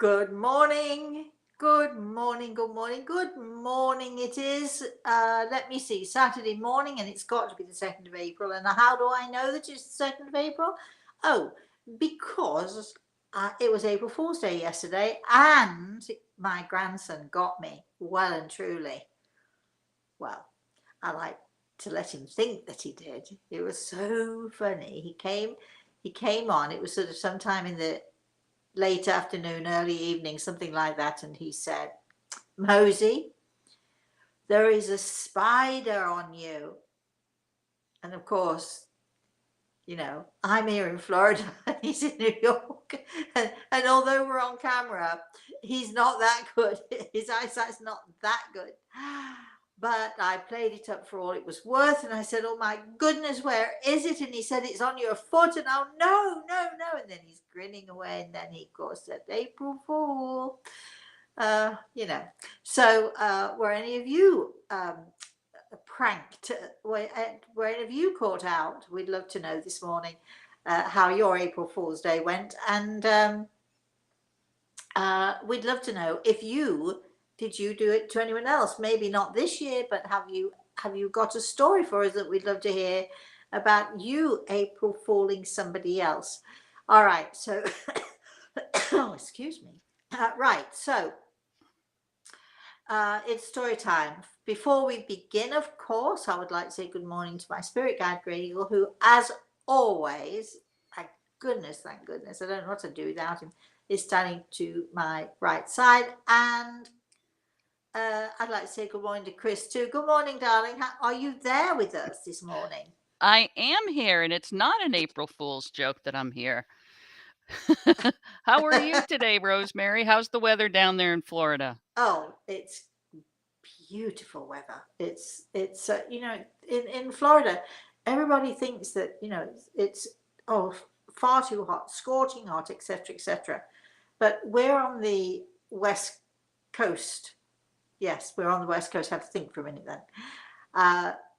Good morning. Good morning. Good morning. Good morning. It is, let me see, Saturday morning, and it's got to be the 2nd of April. And how do I know that it's the 2nd of April? Oh, because it was April Fool's Day yesterday, and my grandson got me well and truly. Well, I like to let him think that he did. It was so funny. He came on. It was sort of sometime in the late afternoon, early evening, something like that, and he said, Mosey, there is a spider on you. And of course, I'm here in Florida and he's in New York. And although we're on camera, he's not that good. His eyesight's not that good. But I played it up for all it was worth. And I said, oh my goodness, where is it? And he said, it's on your foot. And oh, no, no, no. And then he's grinning away. And then he, of course, said, April Fool. So were any of you pranked? Were any of you caught out? We'd love to know this morning how your April Fool's Day went. And we'd love to know if did you do it to anyone else? Maybe not this year, but have you got a story for us that we'd love to hear about you April fooling somebody else? All right, so oh, excuse me. Right, so it's story time. Before we begin, of course, I would like to say good morning to my spirit guide, Grey Eagle, who, as always, thank goodness, I don't know what to do without him, is standing to my right side. And I'd like to say good morning to Chris too. Good morning, darling. Are you there with us this morning? I am here, and it's not an April Fool's joke that I'm here. How are you today, Rosemary? How's the weather down there in Florida? Oh, it's beautiful weather. It's in Florida, everybody thinks that it's far too hot, scorching hot, etc., etc. But we're on the west coast. Yes, we're on the west coast. I have to think for a minute then.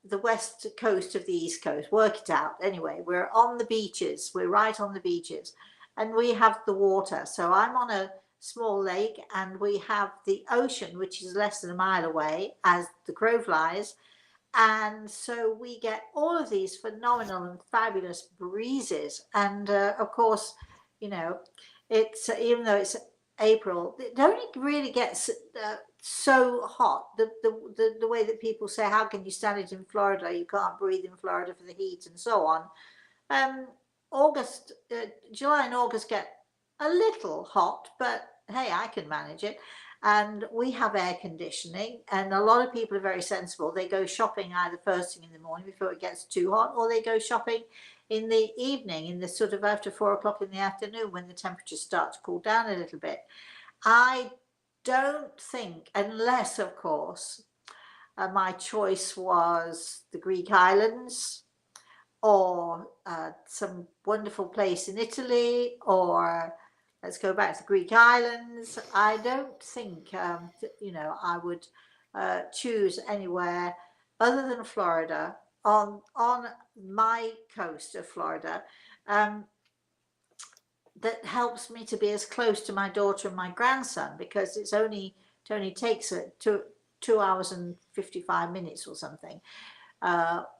The west coast of the east coast. Work it out. Anyway, we're on the beaches. We're right on the beaches, and we have the water. So I'm on a small lake, and we have the ocean, which is less than a mile away as the crow flies. And so we get all of these phenomenal and fabulous breezes. And of course, it's even though it's April, it only really gets so hot. The way that people say, how can you stand it in Florida? You can't breathe in Florida for the heat and so on. July and August get a little hot, but hey, I can manage it. And we have air conditioning, and a lot of people are very sensible. They go shopping either first thing in the morning before it gets too hot, or they go shopping in the evening, in the sort of after 4 o'clock in the afternoon, when the temperatures start to cool down a little bit. I don't think, unless of course my choice was the Greek islands, or some wonderful place in Italy, or let's go back to the Greek islands. I don't think I would choose anywhere other than Florida, on my coast of Florida, that helps me to be as close to my daughter and my grandson, because it only takes 2 hours and 55 minutes or something.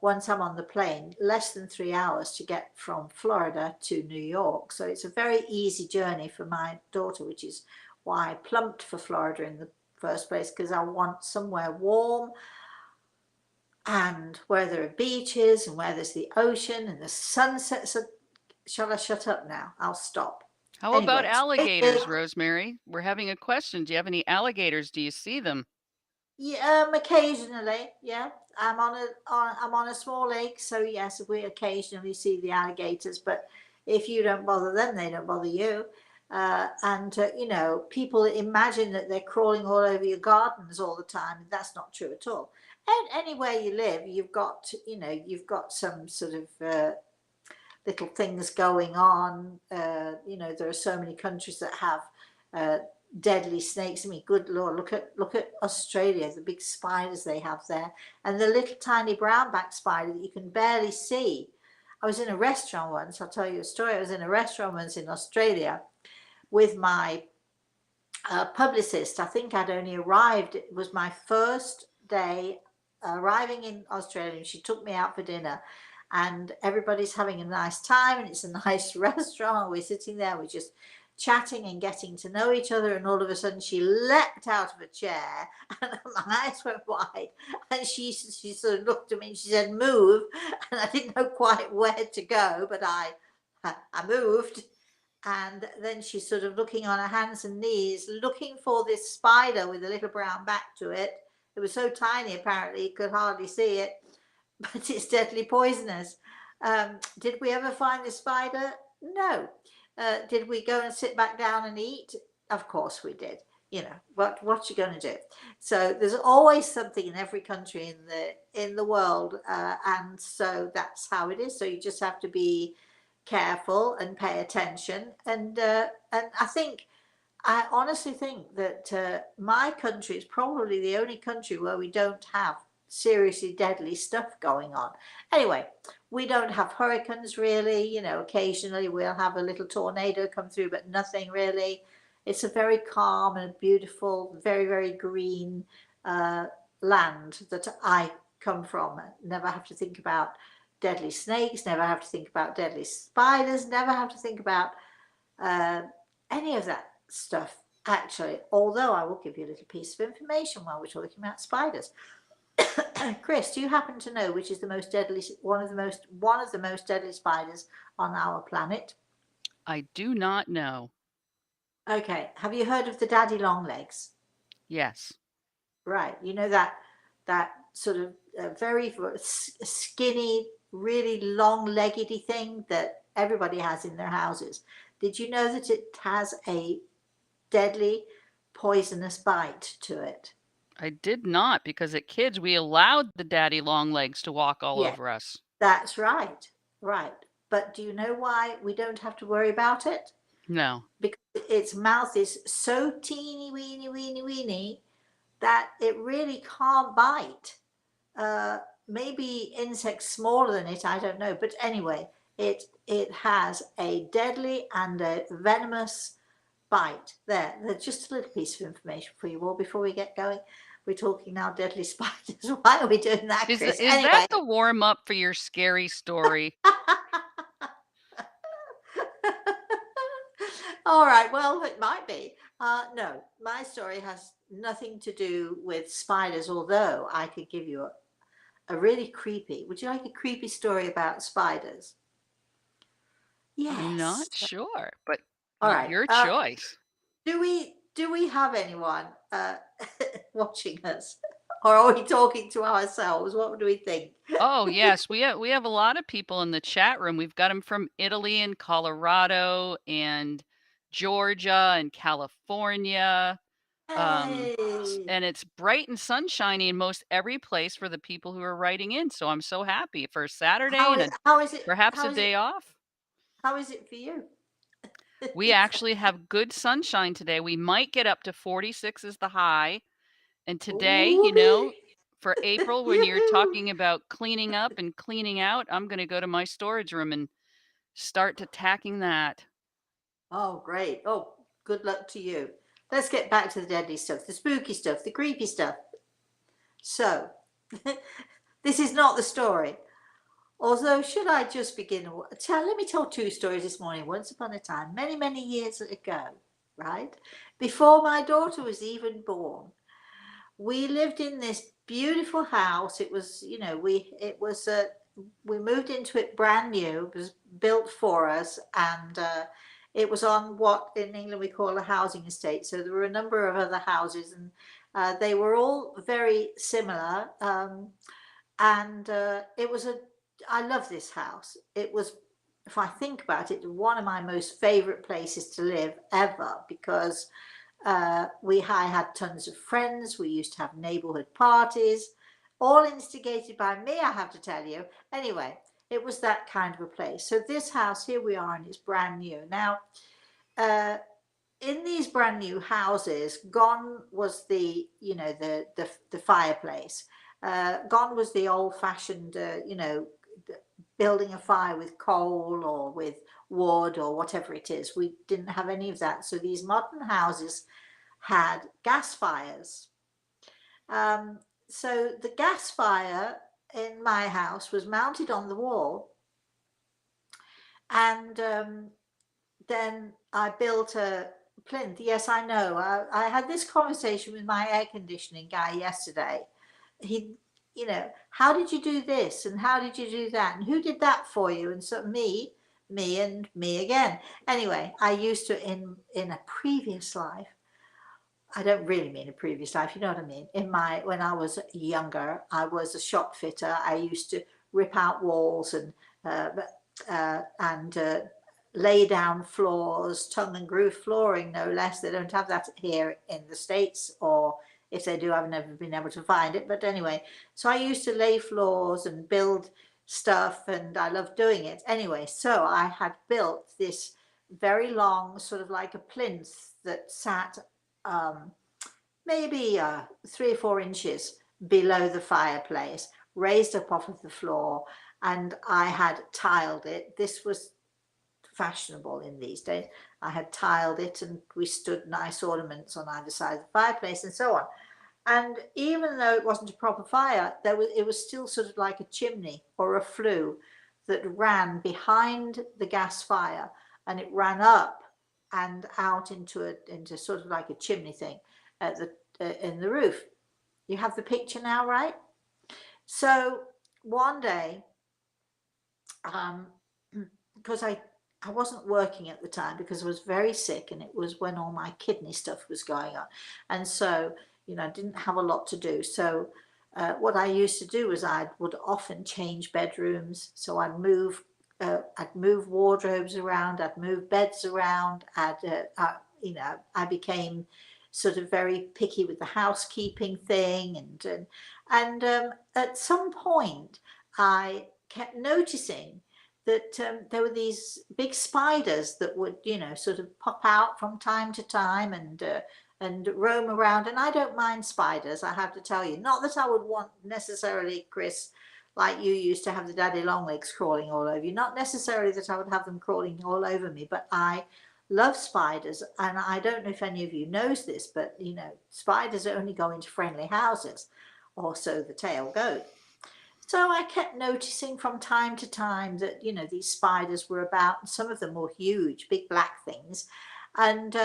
Once I'm on the plane, less than 3 hours to get from Florida to New York. So it's a very easy journey for my daughter, which is why I plumped for Florida in the first place, because I want somewhere warm and where there are beaches and where there's the ocean and the sunsets. Shall I shut up now? I'll stop. How about alligators, Rosemary? We're having a question. Do you have any alligators? Do you see them? Yeah, occasionally. Yeah, I'm on a small lake, so yes, we occasionally see the alligators. But if you don't bother them, they don't bother you. And people imagine that they're crawling all over your gardens all the time, and that's not true at all. And anywhere you live, you've got some sort of little things going on. There are so many countries that have deadly snakes. I mean, good Lord, look at Australia, the big spiders they have there, and the little tiny brown-backed spider that you can barely see. I was in a restaurant once. I'll tell you a story. I was in a restaurant once in Australia with my publicist. I think I'd only arrived. It was my first day arriving in Australia. She took me out for dinner, and everybody's having a nice time, and it's a nice restaurant. We're sitting there, we're just chatting and getting to know each other, and all of a sudden she leapt out of a chair, and my eyes went wide, and she sort of looked at me and she said, "Move," and I didn't know quite where to go, but I moved. And then she's sort of looking on her hands and knees, looking for this spider with a little brown back to it. It was so tiny, apparently, you could hardly see it, but it's deadly poisonous. Did we ever find the spider? No. Did we go and sit back down and eat? Of course we did. You know, what you going to do? So there's always something in every country in the world, and so that's how it is. So you just have to be careful and pay attention. And I honestly think that my country is probably the only country where we don't have seriously deadly stuff going on. Anyway, we don't have hurricanes really. You know, occasionally we'll have a little tornado come through, but nothing really. It's a very calm and beautiful, very, very green land that I come from. Never have to think about deadly snakes, never have to think about deadly spiders, never have to think about any of that stuff, actually. Although I will give you a little piece of information while we're talking about spiders. Chris, do you happen to know which is the most deadly, one of the most deadly spiders on our planet? I do not know. Okay, have you heard of the daddy long legs? Yes. Right, you know that sort of very skinny, really long-leggedy thing that everybody has in their houses. Did you know that it has a deadly poisonous bite to it? I did not, because at kids we allowed the daddy long legs to walk all Yeah, over us. that's right. Right. But do you know why we don't have to worry about it? No. Because its mouth is so teeny weeny weeny weeny that it really can't bite. Maybe insects smaller than it, I don't know. But anyway, it has a deadly and a venomous bite. There's just a little piece of information for you all before we get going. We're talking now deadly spiders. Why are we doing that, Chris? Is that Anyway. the warm up for your scary story? All right, well, it might be. No, my story has nothing to do with spiders, although I could give you a really creepy. Would you like a creepy story about spiders? I'm Yes. not sure, but All right. your choice. Do we have anyone watching us, or are we talking to ourselves? What do we think? Oh, yes, we have a lot of people in the chat room. We've got them from Italy and Colorado and Georgia and California. Hey, And it's bright and sunshiny in most every place for the people who are writing in. So I'm so happy for Saturday how and is how is it perhaps how a is it day off. how is it for you? We actually have good sunshine today. We might get up to 46 as the high. And today, Whoopee. for April, when you're talking about cleaning up and cleaning out, I'm going to go to my storage room and start attacking that. Oh, great. Oh, good luck to you. Let's get back to the deadly stuff, the spooky stuff, the creepy stuff. So, this is not the story. Although, should I just begin? Let me tell two stories this morning. Once upon a time, many, many years ago, right? Before my daughter was even born, we lived in this beautiful house. It was, we moved into it brand new. It was built for us, and it was on what in England we call a housing estate. So there were a number of other houses, and they were all very similar. And it was I love this house. It was, if I think about it, one of my most favorite places to live ever, because I had tons of friends. We used to have neighborhood parties, all instigated by me, I have to tell you. Anyway, it was that kind of a place. So this house, here we are, and it's brand new. Now, in these brand new houses, gone was the fireplace. Gone was the old-fashioned, building a fire with coal or with wood or whatever it is. We didn't have any of that. So these modern houses had gas fires. So the gas fire in my house was mounted on the wall, and then I built a plinth. Yes, I know. I had this conversation with my air conditioning guy yesterday. He, how did you do this, and how did you do that, and who did that for you? And so me, and me again. Anyway, I used to in a previous life. I don't really mean a previous life, you know what I mean? When I was younger, I was a shop fitter. I used to rip out walls and lay down floors, tongue and groove flooring, no less. They don't have that here in the States, or if they do, I've never been able to find it. But anyway, so I used to lay floors and build stuff, and I loved doing it. Anyway, so I had built this very long, sort of like a plinth that sat maybe 3 or 4 inches below the fireplace, raised up off of the floor, and I had tiled it. This was fashionable in these days. I had tiled it, and we stood nice ornaments on either side of the fireplace and so on. And even though it wasn't a proper fire, it was still sort of like a chimney or a flue that ran behind the gas fire, and it ran up and out into sort of like a chimney thing at in the roof. You have the picture now, right? So one day, because I wasn't working at the time because I was very sick, and it was when all my kidney stuff was going on, and so I didn't have a lot to do. So what I used to do was I would often change bedrooms. So I'd move wardrobes around, I'd move beds around, I became sort of very picky with the housekeeping thing, and at some point I kept noticing that there were these big spiders that would sort of pop out from time to time and roam around. And I don't mind spiders, I have to tell you. Not that I would want necessarily, Chris, like you used to have the daddy long legs crawling all over you. Not necessarily that I would have them crawling all over me, but I love spiders. And I don't know if any of you knows this, but spiders only go into friendly houses, or so the tale goes. So I kept noticing from time to time that these spiders were about, and some of them were huge, big black things, and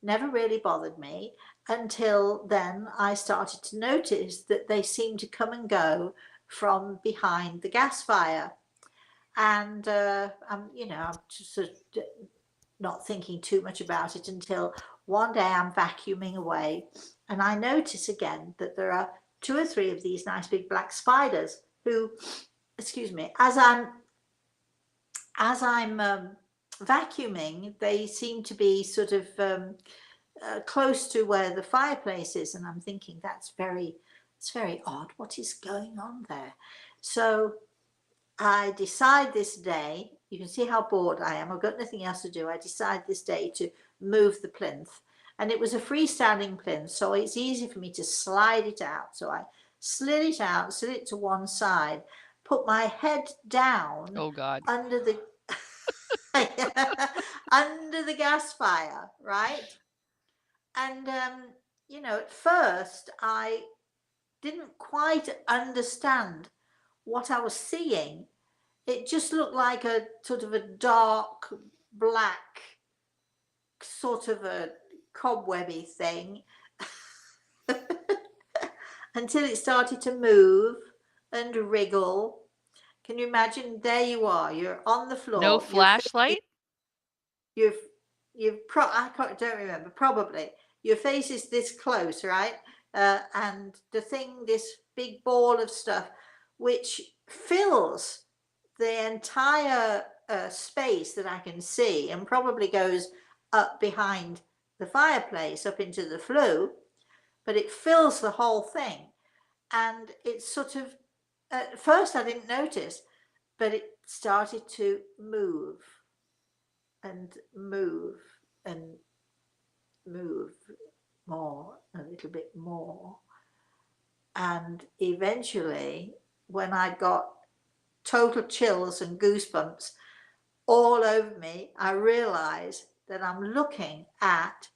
never really bothered me until then I started to notice that they seemed to come and go from behind the gas fire. And I'm just sort of not thinking too much about it until one day I'm vacuuming away, and I notice again that there are 2 or 3 of these nice big black spiders who, excuse me, as I'm vacuuming, they seem to be sort of close to where the fireplace is, and I'm thinking it's very odd. What is going on there? So I decide this day, you can see how bored I am, I've got nothing else to do. I decide this day to move the plinth, and it was a freestanding plinth, so it's easy for me to slide it out. So I slid it out, slid it to one side, put my head down. Oh God. Under the under the gas fire, right? And at first I didn't quite understand what I was seeing. It just looked like a sort of a dark black, sort of a cobwebby thing, until it started to move and wriggle. Can you imagine? There you are, you're on the floor. No flashlight? I don't remember, probably. Your face is this close, right? And the thing, this big ball of stuff, which fills the entire space that I can see, and probably goes up behind the fireplace, up into the flue, but it fills the whole thing. And it's sort of, at first I didn't notice, but it started to move and move and move more, a little bit more. And eventually, when I got total chills and goosebumps all over me, I realized that I'm looking at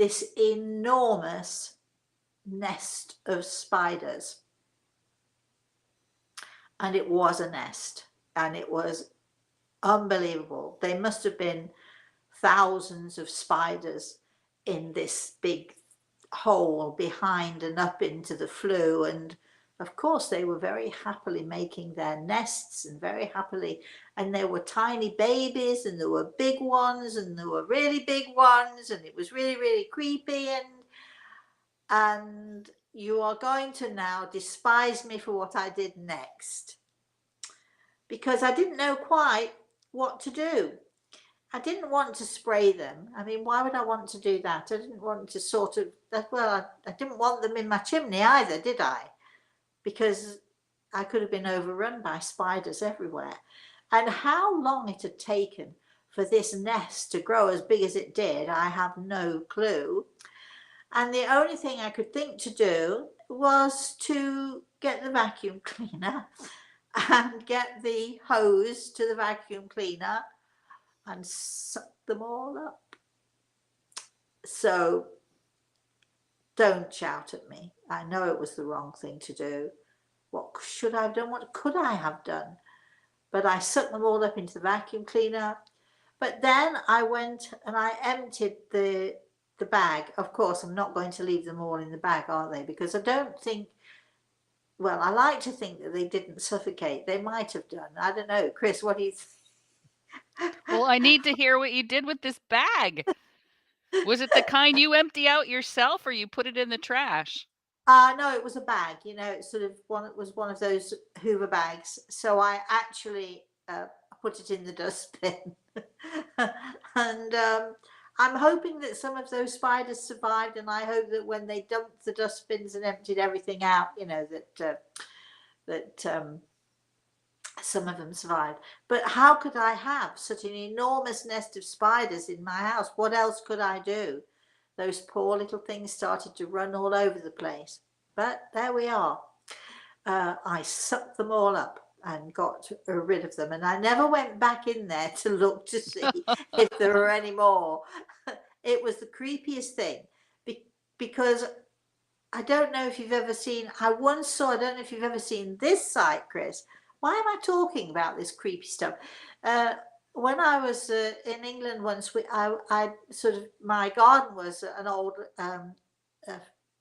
this enormous nest of spiders. And it was a nest, and it was unbelievable. They must have been thousands of spiders in this big hole behind and up into the flue. And of course they were very happily making their nests, and very happily, and there were tiny babies, and there were big ones, and there were really big ones, and it was really, really creepy. And you are going to now despise me for what I did next, because I didn't know quite what to do. I didn't want to spray them. I mean, why would I want to do that? I didn't want to sort of, well, I didn't want them in my chimney either, did I? Because I could have been overrun by spiders everywhere. And how long it had taken for this nest to grow as big as it did, I have no clue. And the only thing I could think to do was to get the vacuum cleaner and get the hose to the vacuum cleaner and suck them all up. So don't shout at me. I know it was the wrong thing to do. What should I have done? What could I have done? But I sucked them all up into the vacuum cleaner. But then I went and I emptied the bag. Of course, I'm not going to leave them all in the bag, are they? Because I don't think, well, I like to think that they didn't suffocate. They might have done. I don't know. Chris, what do you think? Well, I need to hear what you did with this bag. Was it the kind you empty out yourself, or you put it in the trash? No, it was a bag. You know, it's sort of one. It was one of those Hoover bags. So I actually put it in the dustbin, and I'm hoping that some of those spiders survived, and I hope that when they dumped the dustbins and emptied everything out, you know, that some of them survived. But how could I have such an enormous nest of spiders in my house? What else could I do? Those poor little things started to run all over the place. But there we are. I sucked them all up and got rid of them. And I never went back in there to look to see if there were any more. It was the creepiest thing, because I don't know if you've ever seen, I once saw, I don't know if you've ever seen this site, Chris. Why am I talking about this creepy stuff? When I was in England once, I sort of, my garden was an old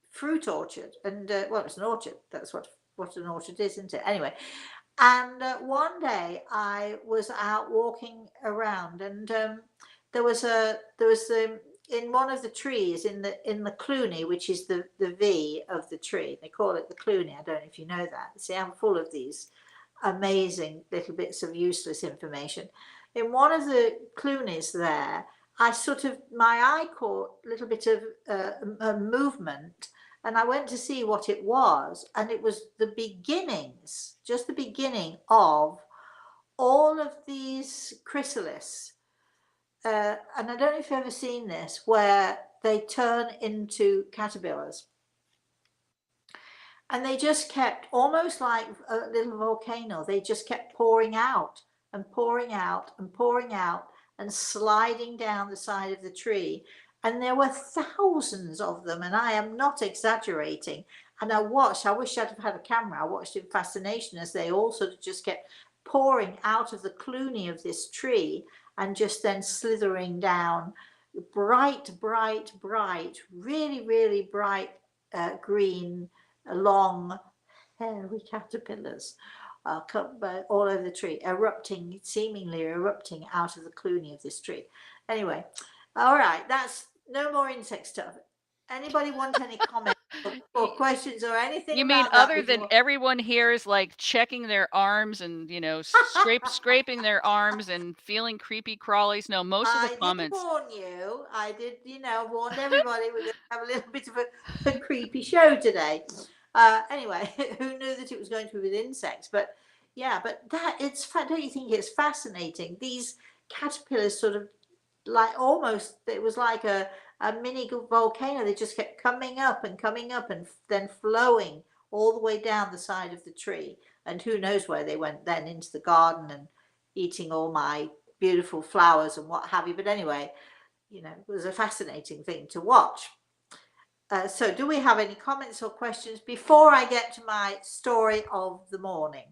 fruit orchard, and well, it's an orchard. That's what an orchard is, isn't it? Anyway, and one day I was out walking around, and there was in one of the trees in the cluny, which is the V of the tree. They call it the cluny. I don't know if you know that. See, I'm full of these amazing little bits of useless information. In one of the clunies there, I sort of, my eye caught a little bit of a movement, and I went to see what it was, and it was the beginnings, just the beginning of all of these chrysalis. And I don't know if you've ever seen this, where they turn into caterpillars. And they just kept, almost like a little volcano, they just kept pouring out and pouring out and pouring out and sliding down the side of the tree. And there were thousands of them, and I am not exaggerating. And I wish I'd have had a camera. I watched in fascination as they all sort of just kept pouring out of the cluny of this tree and just then slithering down. Bright, bright, bright, really, really bright green, long, hairy caterpillars all over the tree, seemingly erupting out of the cluny of this tree. Anyway, all right, that's no more insect stuff. Anybody want any comments or questions or anything? You mean about that other than before? everyone here is like checking their arms and, you know, scraping their arms and feeling creepy crawlies? No, most of the I did comments. warn you. I did, warned everybody we're going to have a little bit of a creepy show today. Anyway, who knew that it was going to be with insects? But yeah, but don't you think it's fascinating? These caterpillars sort of like almost, it was like a mini volcano. They just kept coming up and then flowing all the way down the side of the tree. And who knows where they went then, into the garden and eating all my beautiful flowers and what have you. But anyway, it was a fascinating thing to watch. So do we have any comments or questions before I get to my story of the morning?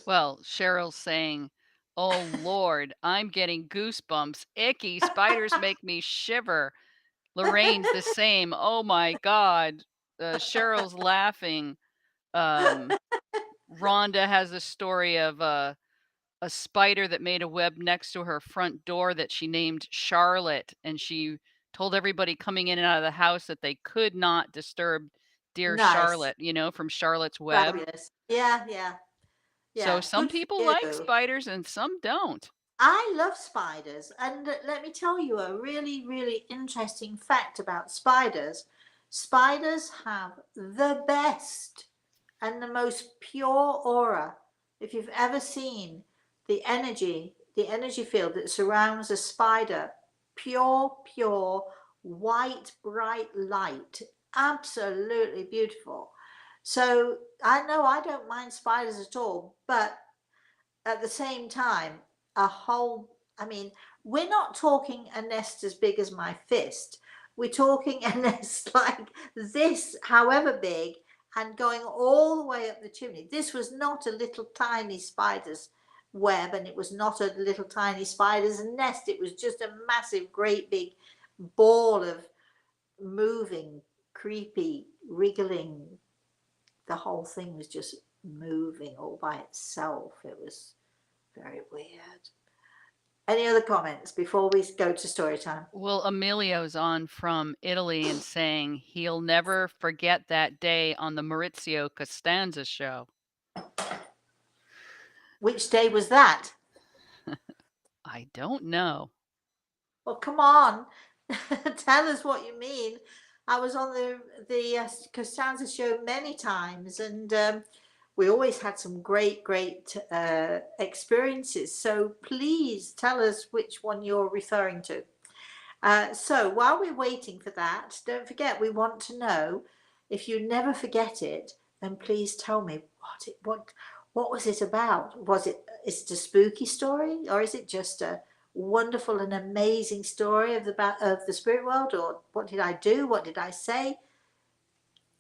Well, Cheryl's saying, "Oh Lord, I'm getting goosebumps. Icky. Spiders make me shiver." Lorraine's the same. "Oh my God." Cheryl's laughing. Um, Rhonda has a story of a spider that made a web next to her front door that she named Charlotte, and she told everybody coming in and out of the house that they could not disturb dear Nice. Charlotte, from Charlotte's Web. Fabulous. Yeah, yeah, So yeah. some Good for people like you. spiders and some don't. I love spiders, and let me tell you a really, really interesting fact about spiders. Spiders have the best and the most pure aura. If you've ever seen the energy field that surrounds a spider, pure, white, bright light, absolutely beautiful. So I know I don't mind spiders at all, but at the same time, I mean, we're not talking a nest as big as my fist. We're talking a nest like this, however big, and going all the way up the chimney. This was not a little tiny spider's web, and it was not a little tiny spider's nest. It was just a massive, great big ball of moving, creepy, wriggling. The whole thing was just moving all by itself. It was very weird. Any other comments before we go to story time? Well, Emilio's on from Italy and saying he'll never forget that day on the Maurizio Costanza show. Which day was that? I don't know. Well, come on. Tell us what you mean. I was on the Costanza show many times, and we always had some great experiences. So please tell us which one you're referring to. So while we're waiting for that, don't forget, we want to know, if you never forget it, then please tell me what was it about? Is it a spooky story, or is it just a wonderful and amazing story of the spirit world? Or what did I do? What did I say?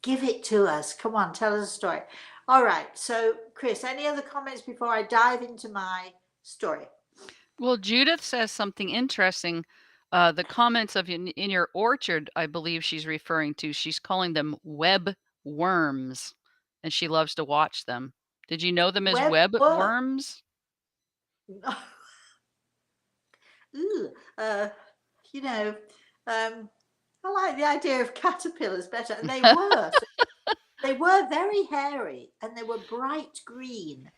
Give it to us. Come on, tell us a story. All right. So, Chris, any other comments before I dive into my story? Well, Judith says something interesting. The comments of in your orchard, I believe she's referring to. She's calling them web worms, and she loves to watch them. Did you know them as Web web worm. worms? Ooh, you know, I like the idea of caterpillars better. And they were very hairy, and they were bright green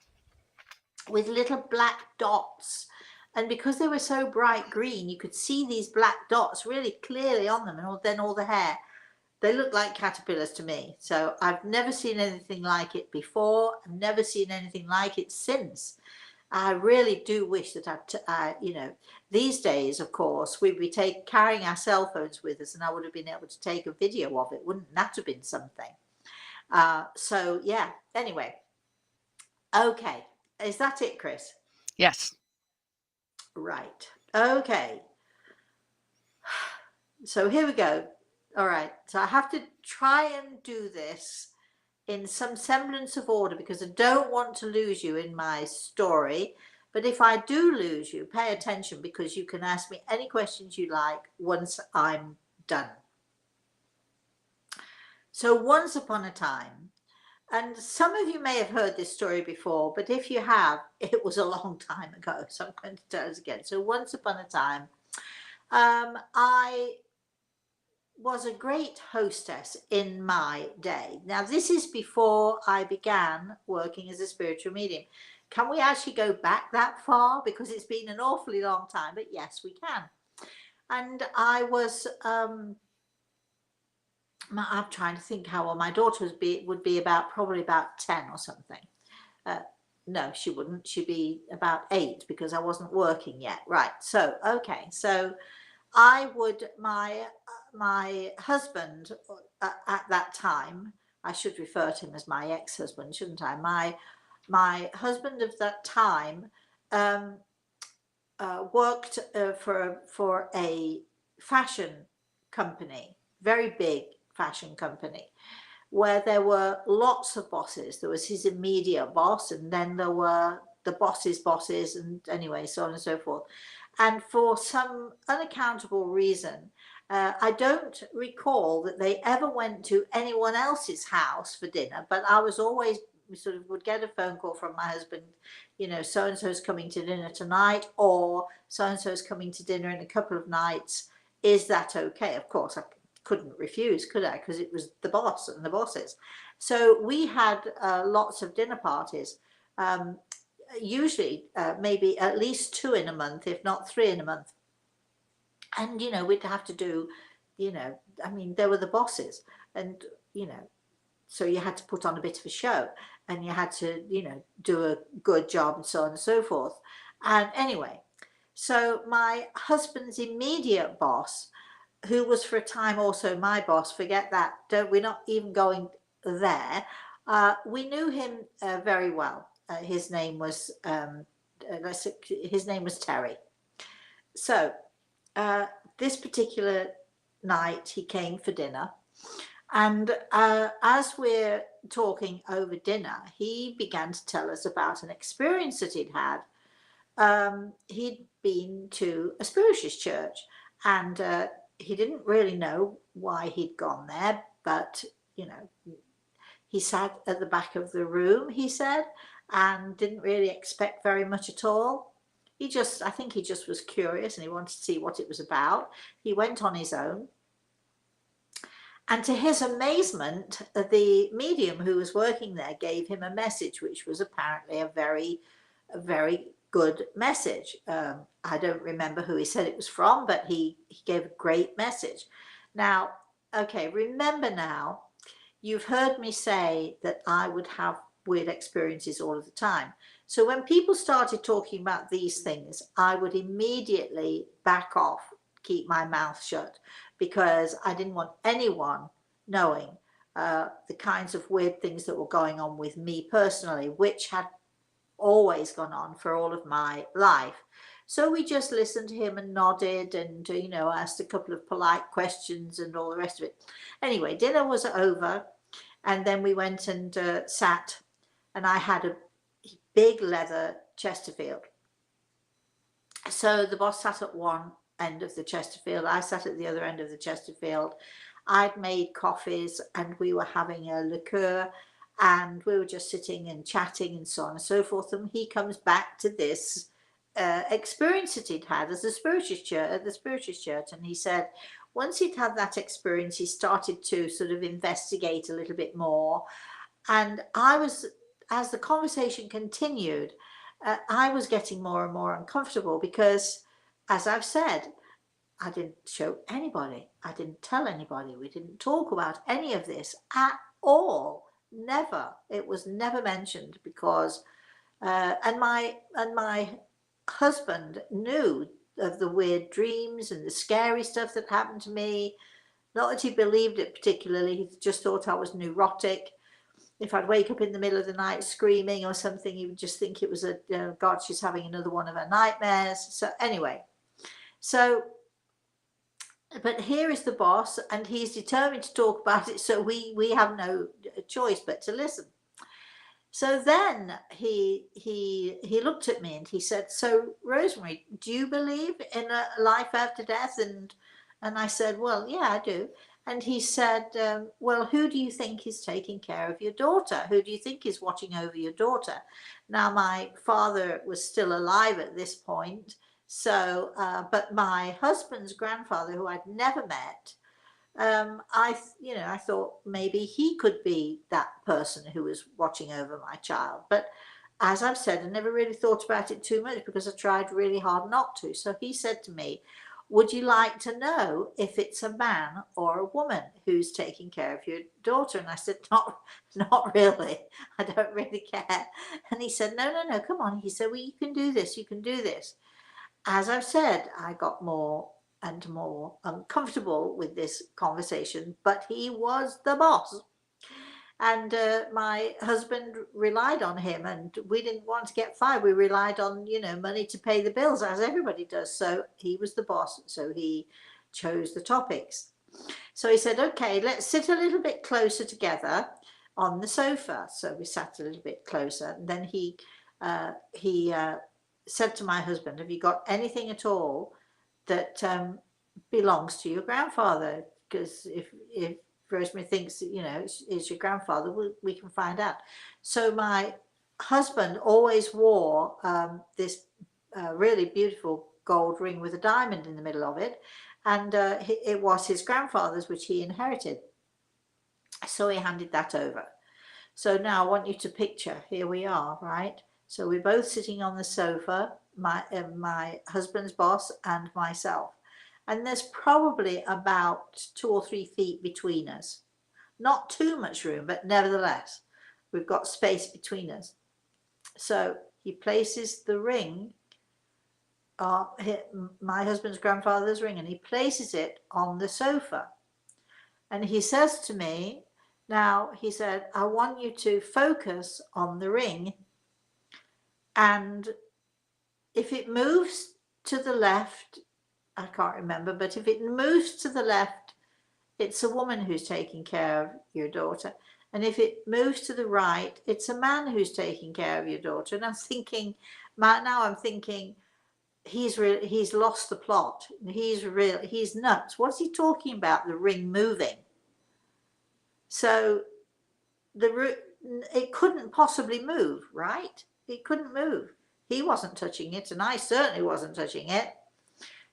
with little black dots. And because they were so bright green, you could see these black dots really clearly on them, and then all the hair. They look like caterpillars to me. So I've never seen anything like it before. I've never seen anything like it since. I really do wish that these days, of course, we'd be carrying our cell phones with us, and I would have been able to take a video of it. Wouldn't that have been something? So yeah. Anyway, okay. Is that it, Chris? Yes. Right. Okay. So here we go. All right. So I have to try and do this in some semblance of order, because I don't want to lose you in my story. But if I do lose you, pay attention, because you can ask me any questions you like once I'm done. So once upon a time, and some of you may have heard this story before, but if you have, it was a long time ago. So I'm going to tell it again. So once upon a time, I was a great hostess in my day. Now, this is before I began working as a spiritual medium. Can we actually go back that far? Because it's been an awfully long time, but yes, we can. And I was, I'm trying to think how old my daughter would be probably about 10 or something. No, she wouldn't. She'd be about 8, because I wasn't working yet. Right. So, okay. So I would, my husband at that time, I should refer to him as my ex-husband, shouldn't I? My husband of that time worked for a fashion company, very big fashion company, where there were lots of bosses. There was his immediate boss, and then there were the boss's bosses, and anyway, so on and so forth. And for some unaccountable reason, I don't recall that they ever went to anyone else's house for dinner, but I was always sort of would get a phone call from my husband, you know, so and so's coming to dinner tonight, or so and so's coming to dinner in a couple of nights. Is that okay? Of course, I couldn't refuse, could I? Because it was the boss and the bosses. So we had lots of dinner parties. Usually maybe at least 2 in a month, if not 3 in a month. And, you know, we'd have to do, you know, I mean, they were the bosses, and, you know, so you had to put on a bit of a show, and you had to, you know, do a good job, and so on and so forth. And anyway, so my husband's immediate boss, who was for a time also my boss, forget that, we're not even going there. We knew him very well. His name was Terry. So this particular night he came for dinner, and as we're talking over dinner, he began to tell us about an experience that he'd had. He'd been to a spiritualist church, and he didn't really know why he'd gone there, but, you know, he sat at the back of the room, he said, and didn't really expect very much at all. I think he just was curious, and he wanted to see what it was about. He went on his own. And to his amazement, the medium who was working there gave him a message, which was apparently a very good message. I don't remember who he said it was from, but he gave a great message. Now, okay, remember now, you've heard me say that I would have weird experiences all of the time. So when people started talking about these things, I would immediately back off, keep my mouth shut, because I didn't want anyone knowing the kinds of weird things that were going on with me personally, which had always gone on for all of my life. So we just listened to him and nodded, and, you know, asked a couple of polite questions and all the rest of it. Anyway, dinner was over, and then we went and sat, and I had a big leather Chesterfield. So the boss sat at one end of the Chesterfield, I sat at the other end of the Chesterfield. I'd made coffees, and we were having a liqueur, and we were just sitting and chatting and so on and so forth. And he comes back to this experience that he'd had as a spiritualist church, at the spiritualist church, and he said once he'd had that experience, he started to sort of investigate a little bit more. And I was, as the conversation continued, I was getting more and more uncomfortable because, as I've said, I didn't show anybody. I didn't tell anybody. We didn't talk about any of this at all. Never. It was never mentioned because, and my husband knew of the weird dreams and the scary stuff that happened to me. Not that he believed it particularly. He just thought I was neurotic. If I'd wake up in the middle of the night screaming or something, he would just think it was God, she's having another one of her nightmares. So anyway, but here is the boss, and he's determined to talk about it, so we have no choice but to listen. So then he looked at me and he said, "So Rosemary, do you believe in a life after death?" And I said, "Well, yeah, I do." And he said, "Well, who do you think is taking care of your daughter? Who do you think is watching over your daughter?" Now, my father was still alive at this point, so but my husband's grandfather, who I'd never met, I thought maybe he could be that person who was watching over my child. But as I've said, I never really thought about it too much because I tried really hard not to. So he said to me, "Would you like to know if it's a man or a woman who's taking care of your daughter?" And I said, not really. I don't really care. And he said, no, come on. He said, "Well, you can do this. You can do this." As I've said, I got more and more uncomfortable with this conversation, but he was the boss. And my husband relied on him, and we didn't want to get fired. We relied on, money to pay the bills, as everybody does. So he was the boss. So he chose the topics. So he said, okay, let's sit a little bit closer together on the sofa. So we sat a little bit closer, and then he said to my husband, have you got anything at all that belongs to your grandfather? Because if Rosemary thinks that, you know, it's your grandfather, we can find out. So my husband always wore this really beautiful gold ring with a diamond in the middle of it, and it was his grandfather's, which he inherited. So he handed that over. So now I want you to picture, here we are, right? So we're both sitting on the sofa, my husband's boss and myself. And there's probably about 2 or 3 feet between us. Not too much room, but nevertheless, we've got space between us. So he places the ring, my husband's grandfather's ring, and he places it on the sofa. And he says to me, now, he said, I want you to focus on the ring, and if it moves to the left, I can't remember, but if it moves to the left, it's a woman who's taking care of your daughter. And if it moves to the right, it's a man who's taking care of your daughter. And I'm thinking, now I'm thinking, he's lost the plot. He's nuts. What's he talking about? The ring moving. So it couldn't possibly move, right? It couldn't move. He wasn't touching it, and I certainly wasn't touching it.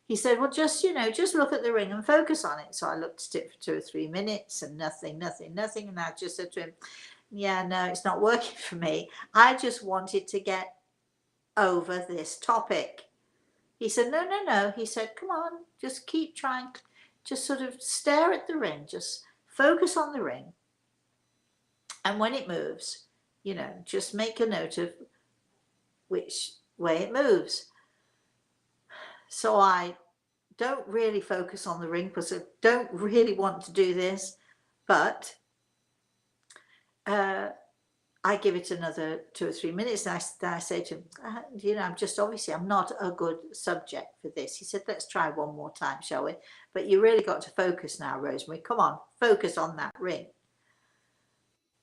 He said, well, just look at the ring and focus on it. So I looked at it for 2 or 3 minutes, and nothing. And I just said to him, yeah, no, it's not working for me. I just wanted to get over this topic. He said, no. He said, come on, just keep trying. Just sort of stare at the ring. Just focus on the ring. And when it moves, you know, just make a note of which way it moves. So I don't really focus on the ring because I don't really want to do this, but I give it another 2 or 3 minutes, and I say to him, you know, I'm not a good subject for this. He said, let's try one more time, shall we? But you really got to focus now, Rosemary. Come on, focus on that ring.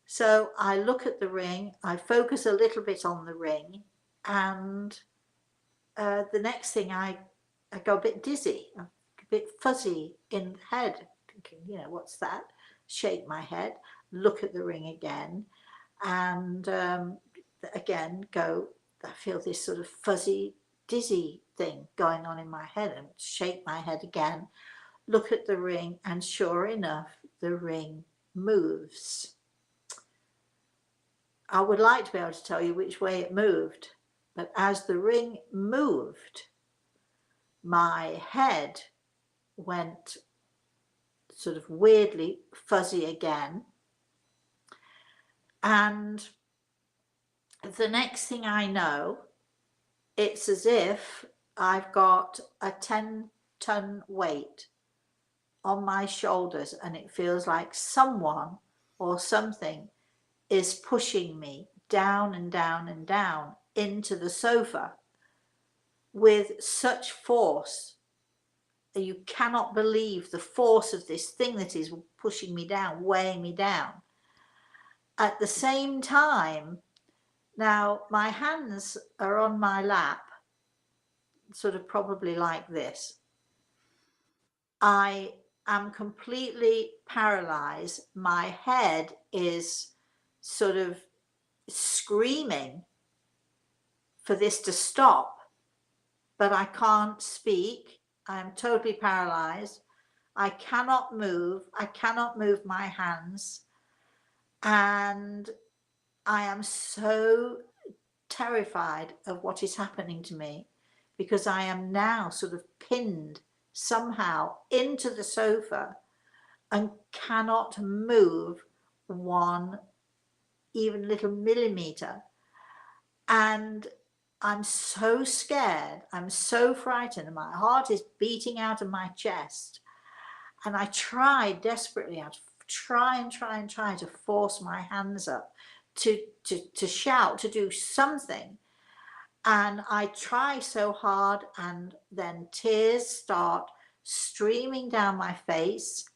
So I look at the ring, I focus a little bit on the ring, and the next thing I go a bit dizzy, a bit fuzzy in the head, thinking, you know, what's that? Shake my head, look at the ring again, and again I feel this sort of fuzzy, dizzy thing going on in my head, and shake my head again, look at the ring, and sure enough, the ring moves. I would like to be able to tell you which way it moved, but as the ring moved, my head went sort of weirdly fuzzy again. And the next thing I know, it's as if I've got a 10-ton weight on my shoulders, and it feels like someone or something is pushing me down and down and down into the sofa with such force. You cannot believe the force of this thing that is pushing me down, weighing me down. At the same time, now my hands are on my lap, sort of probably like this. I am completely paralyzed. My head is sort of screaming for this to stop, but I can't speak. I am totally paralyzed. I cannot move. I cannot move my hands. And I am so terrified of what is happening to me, because I am now sort of pinned somehow into the sofa and cannot move one even little millimeter. And I'm so scared, I'm so frightened, and my heart is beating out of my chest. And I try desperately, I try to force my hands up to shout, to do something. And I try so hard, and then tears start streaming down my face.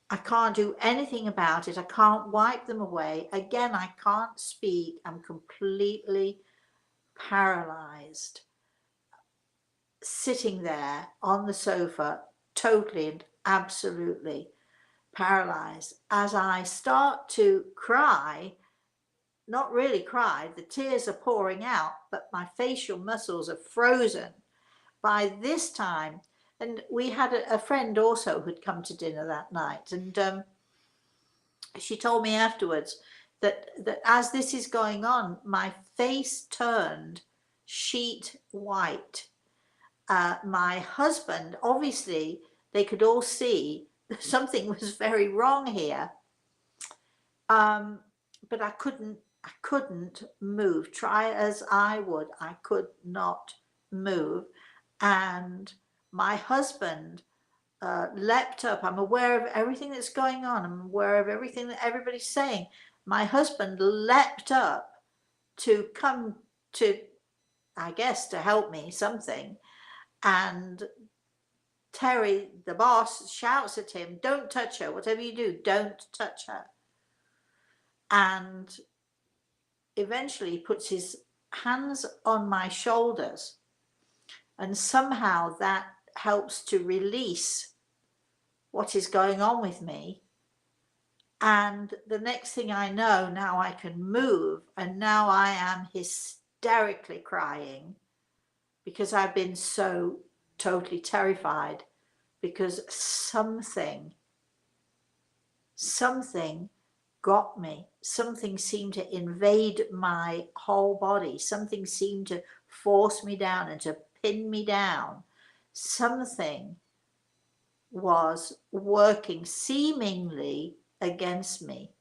I can't do anything about it. I can't wipe them away. Again, I can't speak. I'm completely paralyzed, sitting there on the sofa, totally and absolutely paralyzed. As I start to cry, not really cry, the tears are pouring out, but my facial muscles are frozen. By this time, and we had a friend also who'd come to dinner that night, and she told me afterwards that as this is going on, my face turned sheet white. My husband, obviously, they could all see something was very wrong here. But I couldn't move. Try as I would, I could not move. And my husband leapt up. I'm aware of everything that's going on. I'm aware of everything that everybody's saying. My husband leapt up to come to, I guess, to help me something. And Terry, the boss, shouts at him, "Don't touch her. Whatever you do, don't touch her." And eventually he puts his hands on my shoulders, and somehow that helps to release what is going on with me. And the next thing I know, now I can move, and now I am hysterically crying because I've been so totally terrified, because something got me. Something seemed to invade my whole body. Something seemed to force me down and to pin me down. Something was working seemingly against me.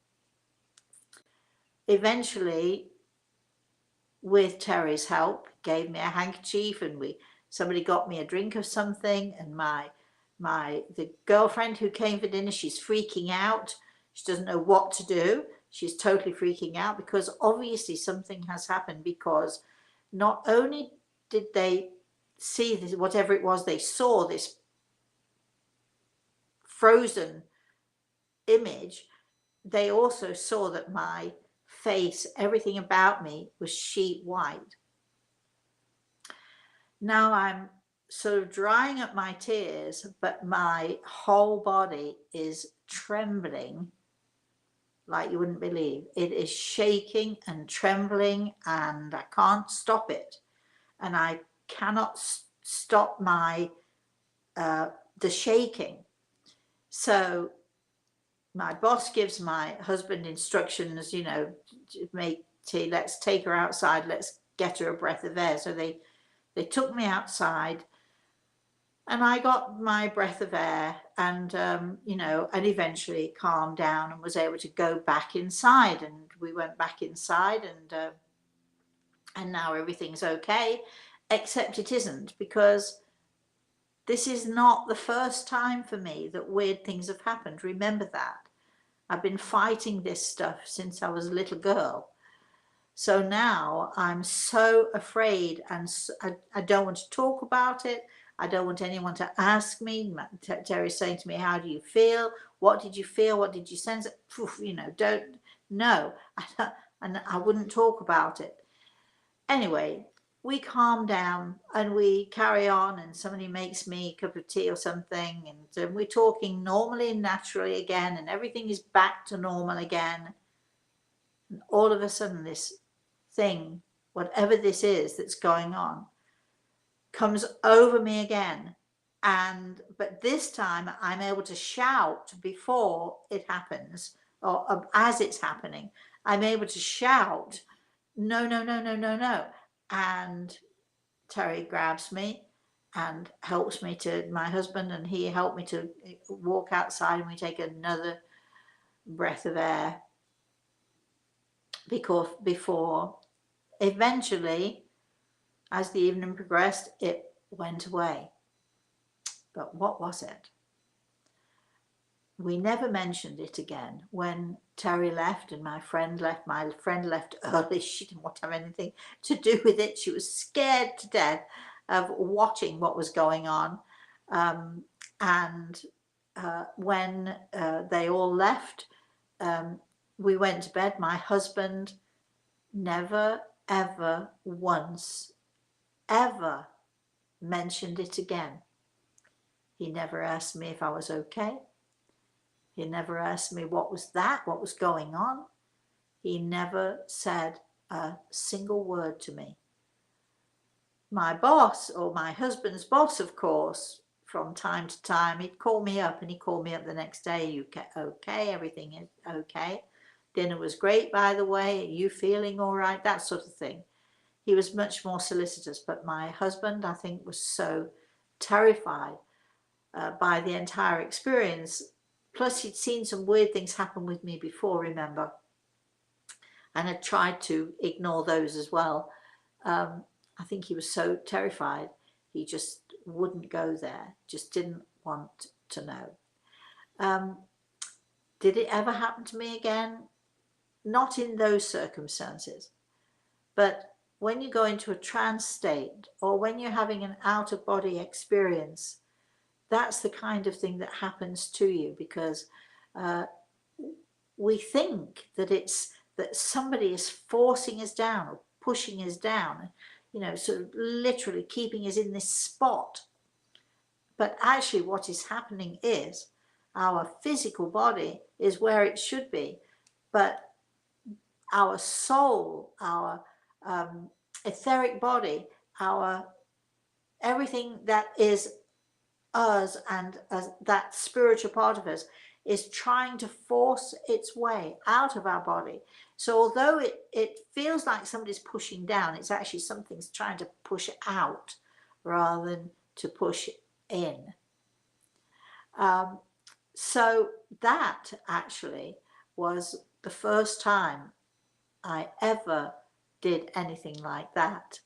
Eventually, with Terry's help, gave me a handkerchief, and somebody got me a drink of something, and the girlfriend who came for dinner, she's freaking out. She doesn't know what to do. She's totally freaking out because obviously something has happened, because not only did they see this, whatever it was, they saw this frozen image, they also saw that my face, everything about me was sheet white. Now I'm sort of drying up my tears, but my whole body is trembling like you wouldn't believe. It is shaking and trembling, and I can't stop it. And I cannot stop the shaking. So my boss gives my husband instructions, let's take her outside, let's get her a breath of air. So they took me outside, and I got my breath of air, and and eventually calmed down and was able to go back inside. And we went back inside, and now everything's okay, except it isn't, because this is not the first time for me that weird things have happened. Remember that. I've been fighting this stuff since I was a little girl. So now I'm so afraid, and I don't want to talk about it. I don't want anyone to ask me. Terry's saying to me, "How do you feel? What did you feel? What did you sense?" Don't know. And I wouldn't talk about it. Anyway, we calm down and we carry on, and somebody makes me a cup of tea or something, and we're talking normally and naturally again, and everything is back to normal again. And all of a sudden, this thing, whatever this is that's going on, comes over me again. But this time I'm able to shout before it happens, or as it's happening. I'm able to shout, "No, no, no, no, no, no." And Terry grabs me and helps me to my husband, and he helped me to walk outside, and we take another breath of air before eventually, as the evening progressed, it went away. But what was it? We never mentioned it again. When Terry left and my friend left early. She didn't want to have anything to do with it. She was scared to death of watching what was going on. And when they all left, we went to bed. My husband never, ever once, ever mentioned it again. He never asked me if I was okay. He never asked me what was going on. He never said a single word to me. My boss, or my husband's boss, of course, from time to time, he'd call me up, and he'd call me up the next day. You okay? Everything is okay. Dinner was great, by the way. Are you feeling all right? That sort of thing. He was much more solicitous, but my husband, I think, was so terrified by the entire experience. Plus, he'd seen some weird things happen with me before, remember, and had tried to ignore those as well. I think he was so terrified, he just wouldn't go there, just didn't want to know. Did it ever happen to me again? Not in those circumstances, but when you go into a trance state, or when you're having an out-of-body experience, that's the kind of thing that happens to you, because we think that it's that somebody is forcing us down or pushing us down, sort of literally keeping us in this spot. But actually what is happening is our physical body is where it should be, but our soul, our etheric body, our everything that is us, and that spiritual part of us, is trying to force its way out of our body. So although it feels like somebody's pushing down, it's actually something's trying to push out rather than to push in. So that actually was the first time I ever did anything like that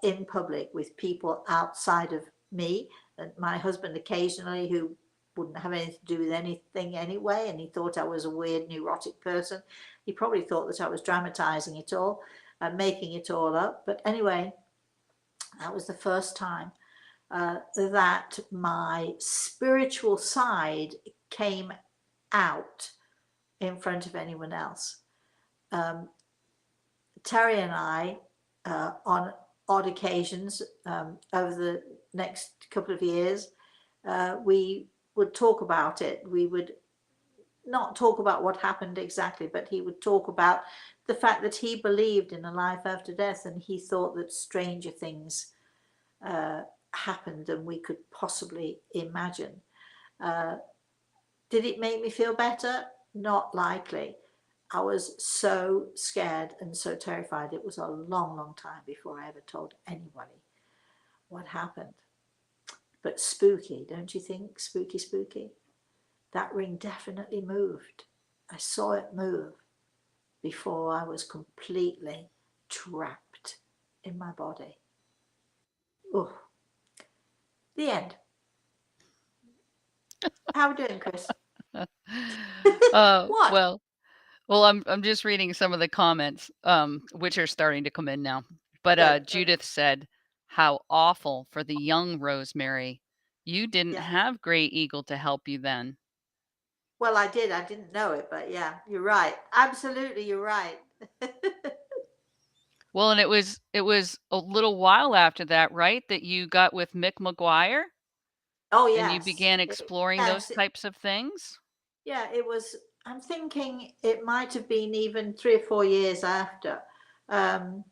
in public with people outside of me. And my husband occasionally, who wouldn't have anything to do with anything anyway, and he thought I was a weird neurotic person. He probably thought that I was dramatizing it all and making it all up. But anyway, that was the first time that my spiritual side came out in front of anyone else. Terry and I, on odd occasions over the next couple of years, we would talk about it. We would not talk about what happened exactly, but he would talk about the fact that he believed in a life after death, and he thought that stranger things happened than we could possibly imagine. Did it make me feel better? Not likely. I was so scared and so terrified. It was a long, long time before I ever told anybody what happened. But spooky, don't you think? Spooky, spooky. That ring definitely moved. I saw it move before I was completely trapped in my body. Oh, the end. How are we doing, Chris? What? Well, I'm just reading some of the comments, which are starting to come in now. But Good. Judith said, "How awful for the young Rosemary. You didn't Yeah. have Grey Eagle to help you then." Well, I did. I didn't know it, but yeah, you're right. Absolutely, you're right. Well, and it was a little while after that, right, that you got with Mick McGuire Oh, and you yes. began exploring those Yes. types of things? Yeah, it was. I'm thinking it might have been even 3 or 4 years after. Um,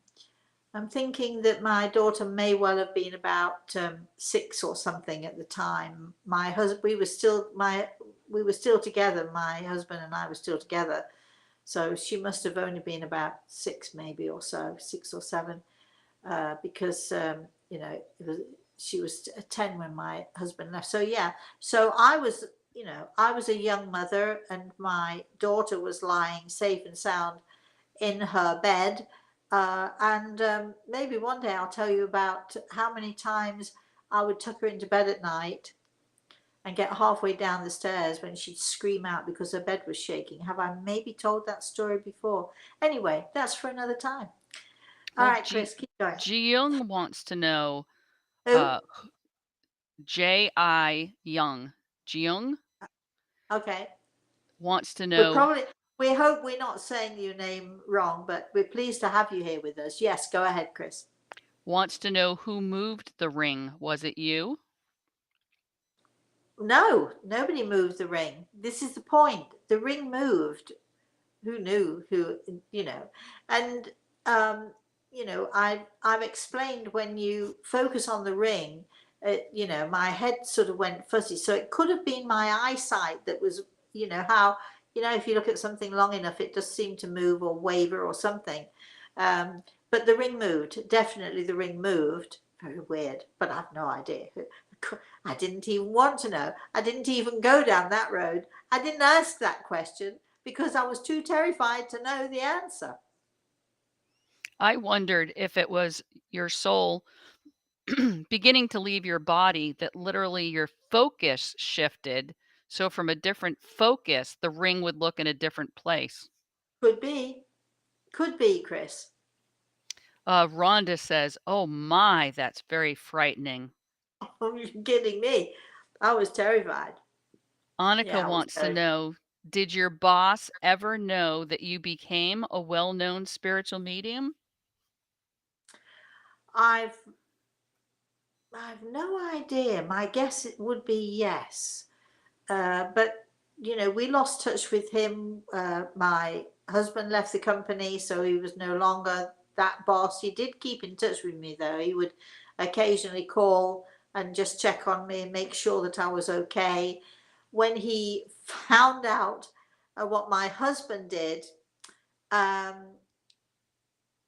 I'm thinking that my daughter may well have been about 6 or something at the time. My husband, we were still together. My husband and I were still together, so she must have only been about 6, maybe, or so, 6 or 7, because she was 10 when my husband left. So yeah, so I was a young mother, and my daughter was lying safe and sound in her bed. And maybe one day I'll tell you about how many times I would tuck her into bed at night and get halfway down the stairs when she'd scream out because her bed was shaking. Have I maybe told that story before? Anyway, that's for another time. All Well, right, Chris, keep going. Ji Young wants to know, Who? uh, J.I. Young. Jung Okay. wants to We're know probably, we hope we're not saying your name wrong, but we're pleased to have you here with us. Yes, go ahead, Chris. who moved the ring. Was it you? No, nobody moved the ring. This is the point. The ring moved. Who knew? You know, and um, I've explained when you focus on the ring, my head sort of went fuzzy. So it could have been my eyesight that was, how, if you look at something long enough, it does seem to move or waver or something. Um, but the ring moved. Definitely, the ring moved. Very weird, but I've no idea. I didn't even want to know. I didn't even go down that road. I didn't ask that question because I was too terrified to know the answer. I wondered if it was your soul beginning to leave your body that literally your focus shifted. So from a different focus, the ring would look in a different place. Could be, Chris. Rhonda says, "Oh my, that's very frightening." You're kidding me. I was terrified. Annika Yeah, I was wants to terrified. know, did your boss ever know that you became a well-known spiritual medium? I've I've no idea. My guess it would be yes. But we lost touch with him. My husband left the company, so he was no longer that boss. He did keep in touch with me, though. He would occasionally call and just check on me and make sure that I was okay. When he found out what my husband did, um,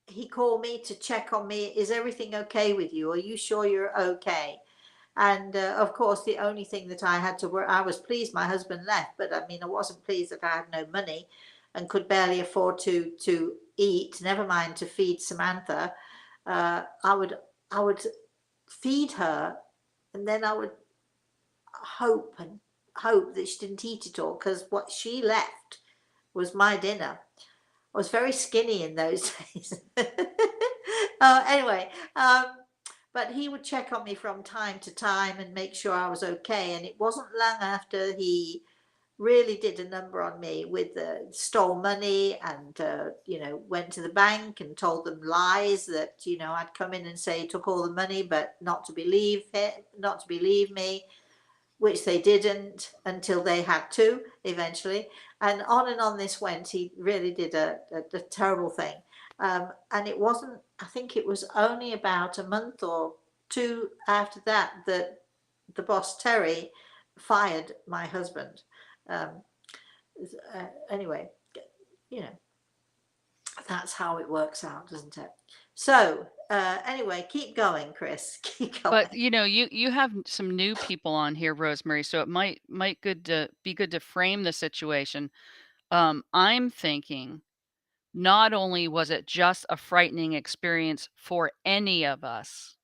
he called me to check on me. Is everything okay with you? Are you sure you're okay? And of course, the only thing that I had to work, I was pleased my husband left, but I mean, I wasn't pleased that I had no money and could barely afford to eat. Never mind to feed Samantha. I would feed her, and then I would hope and hope that she didn't eat it all because what she left was my dinner. I was very skinny in those days. Anyway, but he would check on me from time to time and make sure I was okay. And it wasn't long after he really did a number on me with stole money and went to the bank and told them lies that I'd come in and say he took all the money, but not to believe it, not to believe me, which they didn't until they had to eventually. And on this went. He really did a terrible thing. And it wasn't, I think it was only about a month or two after that that the boss, Terry, fired my husband. Um, anyway, you know, that's how it works out, doesn't it? So, anyway, keep going, Chris. Keep But going. you have some new people on here, Rosemary, so it might good to be good to frame the situation. I'm thinking not only was it just a frightening experience for any of us,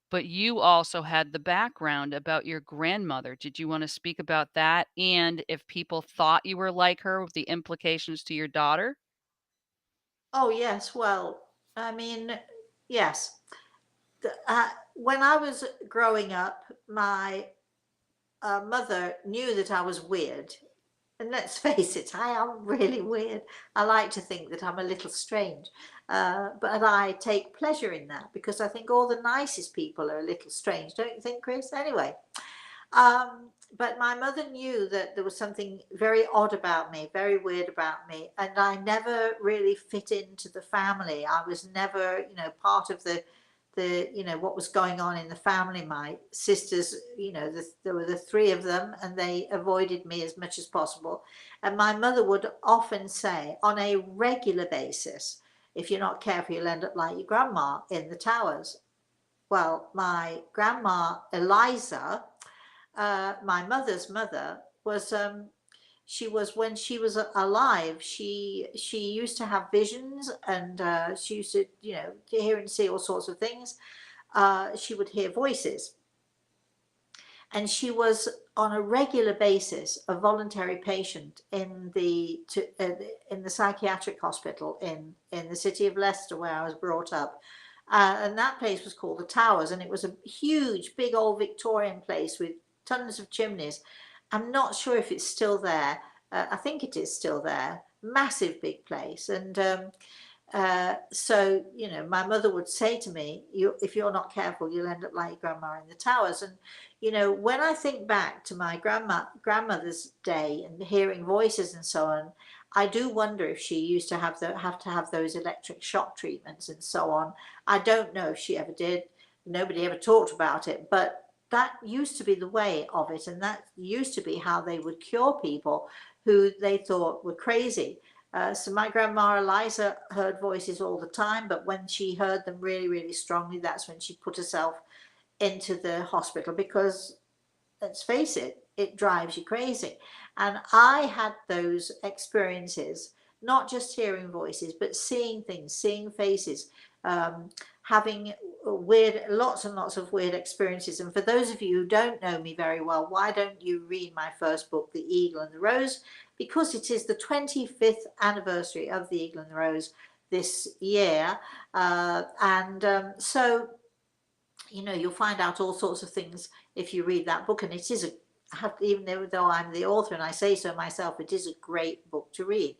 but you also had the background about your grandmother. Did you want to speak about that? And if people thought you were like her, with the implications to your daughter? Oh, yes. Well, I mean, yes. When I was growing up, my mother knew that I was weird. And let's face it, I am really weird. I like to think that I'm a little strange. But I take pleasure in that because I think all the nicest people are a little strange, don't you think, Chris? Anyway, but my mother knew that there was something very odd about me, very weird about me, and I never really fit into the family. I was never, part of the what was going on in the family. My sisters, there were the three of them, and they avoided me as much as possible. And my mother would often say, on a regular basis, if you're not careful, you'll end up like your grandma in the towers. Well, my grandma Eliza, my mother's mother, was she was, when she was alive, she used to have visions, and she used to hear and see all sorts of things. She would hear voices, and she was on a regular basis a voluntary patient in the psychiatric hospital in the city of Leicester, where I was brought up. And that place was called the Towers, and it was a huge, big old Victorian place with tons of chimneys. I'm not sure if it's still there. I think it is still there. Massive, big place, and so, you know, my mother would say to me, if you're not careful, you'll end up like your grandma in the Towers. And, you know, when I think back to my grandmother's day and hearing voices and so on, I do wonder if she used to have to have those electric shock treatments and so on. I don't know if she ever did. Nobody ever talked about it, but that used to be the way of it, and that used to be how they would cure people who they thought were crazy. So my grandma Eliza heard voices all the time, but when she heard them really, really strongly, that's when she put herself into the hospital, because let's face it, it drives you crazy. And I had those experiences, not just hearing voices, but seeing things, seeing faces, having lots and lots of weird experiences. And for those of you who don't know me very well, why don't you read my first book, The Eagle and the Rose? Because it is the 25th anniversary of The Eagle and the Rose this year. So, you know, you'll find out all sorts of things if you read that book. And it is even though I'm the author and I say so myself, it is a great book to read.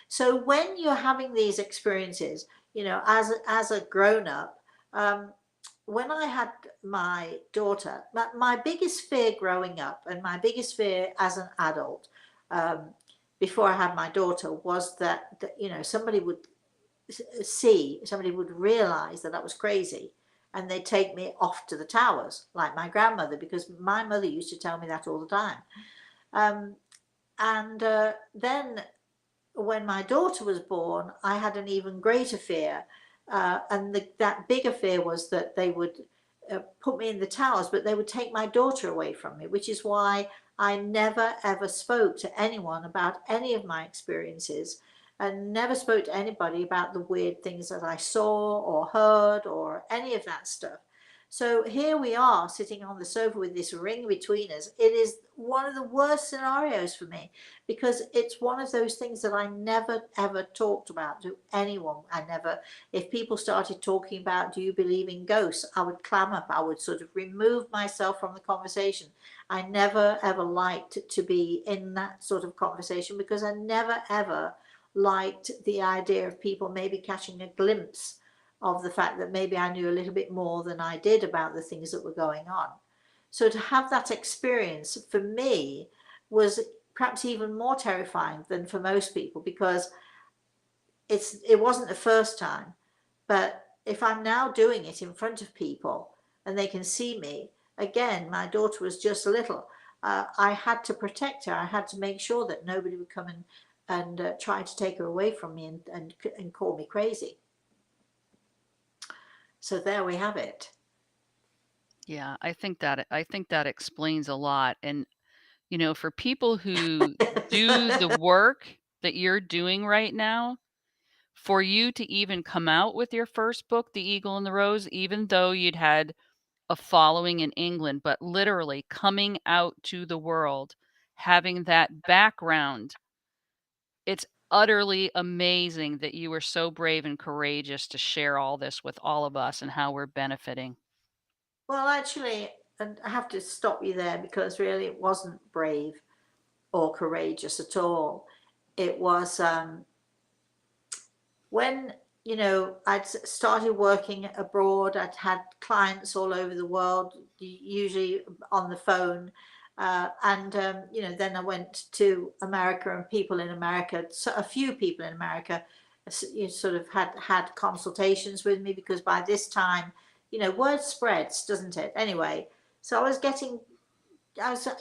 So when you're having these experiences, you know, as a grown up, when I had my daughter, my biggest fear growing up and my biggest fear as an adult, before I had my daughter, was that you know, somebody would realize that I was crazy, and they'd take me off to the Towers like my grandmother, because my mother used to tell me that all the time. Then when my daughter was born, I had an even greater fear. That bigger fear was that they would put me in the Towers, but they would take my daughter away from me, which is why I never ever spoke to anyone about any of my experiences, and never spoke to anybody about the weird things that I saw or heard or any of that stuff. So here we are sitting on the sofa with this ring between us. It is one of the worst scenarios for me, because it's one of those things that I never ever talked about to anyone. If people started talking about, do you believe in ghosts, I would clam up. I would sort of remove myself from the conversation. I never ever liked to be in that sort of conversation, because I never ever liked the idea of people maybe catching a glimpse of the fact that maybe I knew a little bit more than I did about the things that were going on. So to have that experience for me was perhaps even more terrifying than for most people, because it wasn't the first time. But if I'm now doing it in front of people and they can see me, again, my daughter was just little. I had to protect her. I had to make sure that nobody would come and try to take her away from me and call me crazy. So there we have it. Yeah, I think that explains a lot. And, you know, for people who do the work that you're doing right now, for you to even come out with your first book, The Eagle and the Rose, even though you'd had a following in England, but literally coming out to the world, having that background, it's utterly amazing that you were so brave and courageous to share all this with all of us and how we're benefiting. Well, actually, and I have to stop you there, because really it wasn't brave or courageous at all. It was when, you know, I'd started working abroad. I'd had clients all over the world, usually on the phone. You know, then I went to America, and people in America, so a few people in America, you sort of had consultations with me, because by this time, you know, word spreads, doesn't it? Anyway, so I was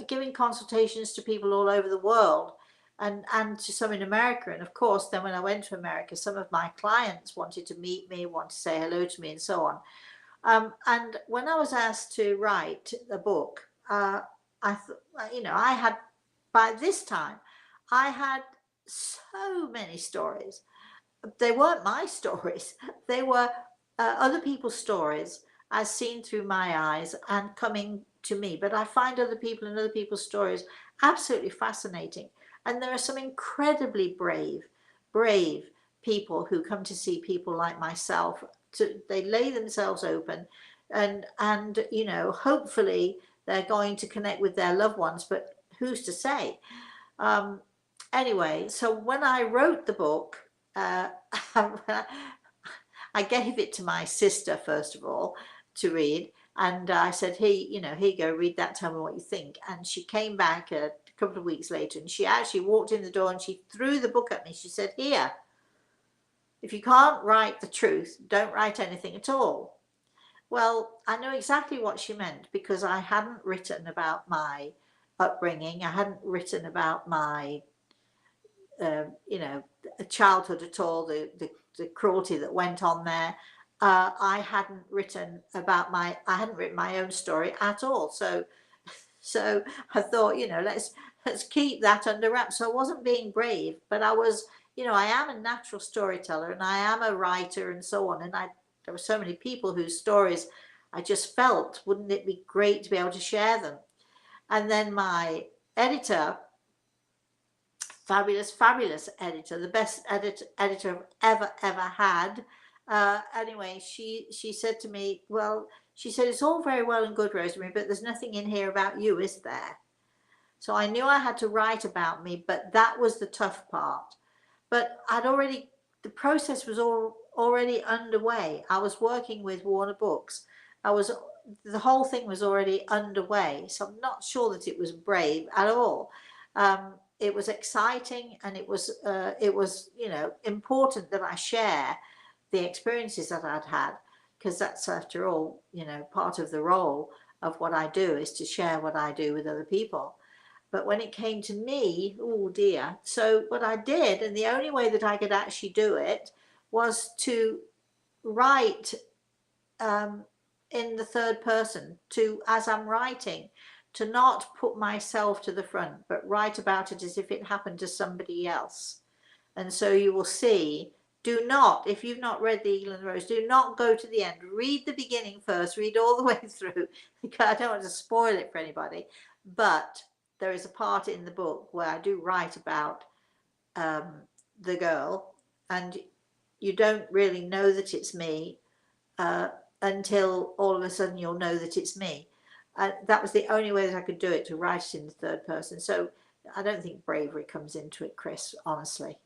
giving consultations to people all over the world, and to some in America. And of course, then when I went to America, some of my clients wanted to meet me, wanted to say hello to me, and so on. And when I was asked to write a book, you know, I had, by this time, I had so many stories. They weren't my stories. They were other people's stories as seen through my eyes and coming to me. But I find other people and other people's stories absolutely fascinating. And there are some incredibly brave people who come to see people like myself they lay themselves open, and hopefully they're going to connect with their loved ones, but who's to say? Um, anyway, so when I wrote the book, I gave it to my sister first of all to read, and I said, "Here, here you go, read that. Tell me what you think." And she came back a couple of weeks later, and she actually walked in the door and she threw the book at me. She said, "Here, if you can't write the truth, don't write anything at all." Well, I know exactly what she meant, because I hadn't written about my upbringing. I hadn't written about my you know, childhood at all, the cruelty that went on there. I hadn't written my own story at all. So I thought, let's keep that under wraps. So I wasn't being brave, but I was, I am a natural storyteller and I am a writer and so on. And there were so many people whose stories I just felt, wouldn't it be great to be able to share them? And then my editor, fabulous editor, the best editor I've ever had. Anyway, she said to me, well, she said, it's all very well and good, Rosemary, but there's nothing in here about you, is there? So I knew I had to write about me, but that was the tough part. But the process was already underway. I was working with Warner Books. The whole thing was already underway. So I'm not sure that it was brave at all. It was exciting, and it was important that I share the experiences that I'd had, because that's, after all, part of the role of what I do is to share what I do with other people. But when it came to me, oh dear. So what I did, and the only way that I could actually do it, was to write in the third person, as I'm writing, to not put myself to the front, but write about it as if it happened to somebody else. And so you will see, do not, if you've not read The Eagle and the Rose, do not go to the end. Read the beginning first, read all the way through, because I don't want to spoil it for anybody. But there is a part in the book where I do write about the girl, and you don't really know that it's me until all of a sudden you'll know that it's me. That was the only way that I could do it, to write it in the third person. So I don't think bravery comes into it, Chris, honestly.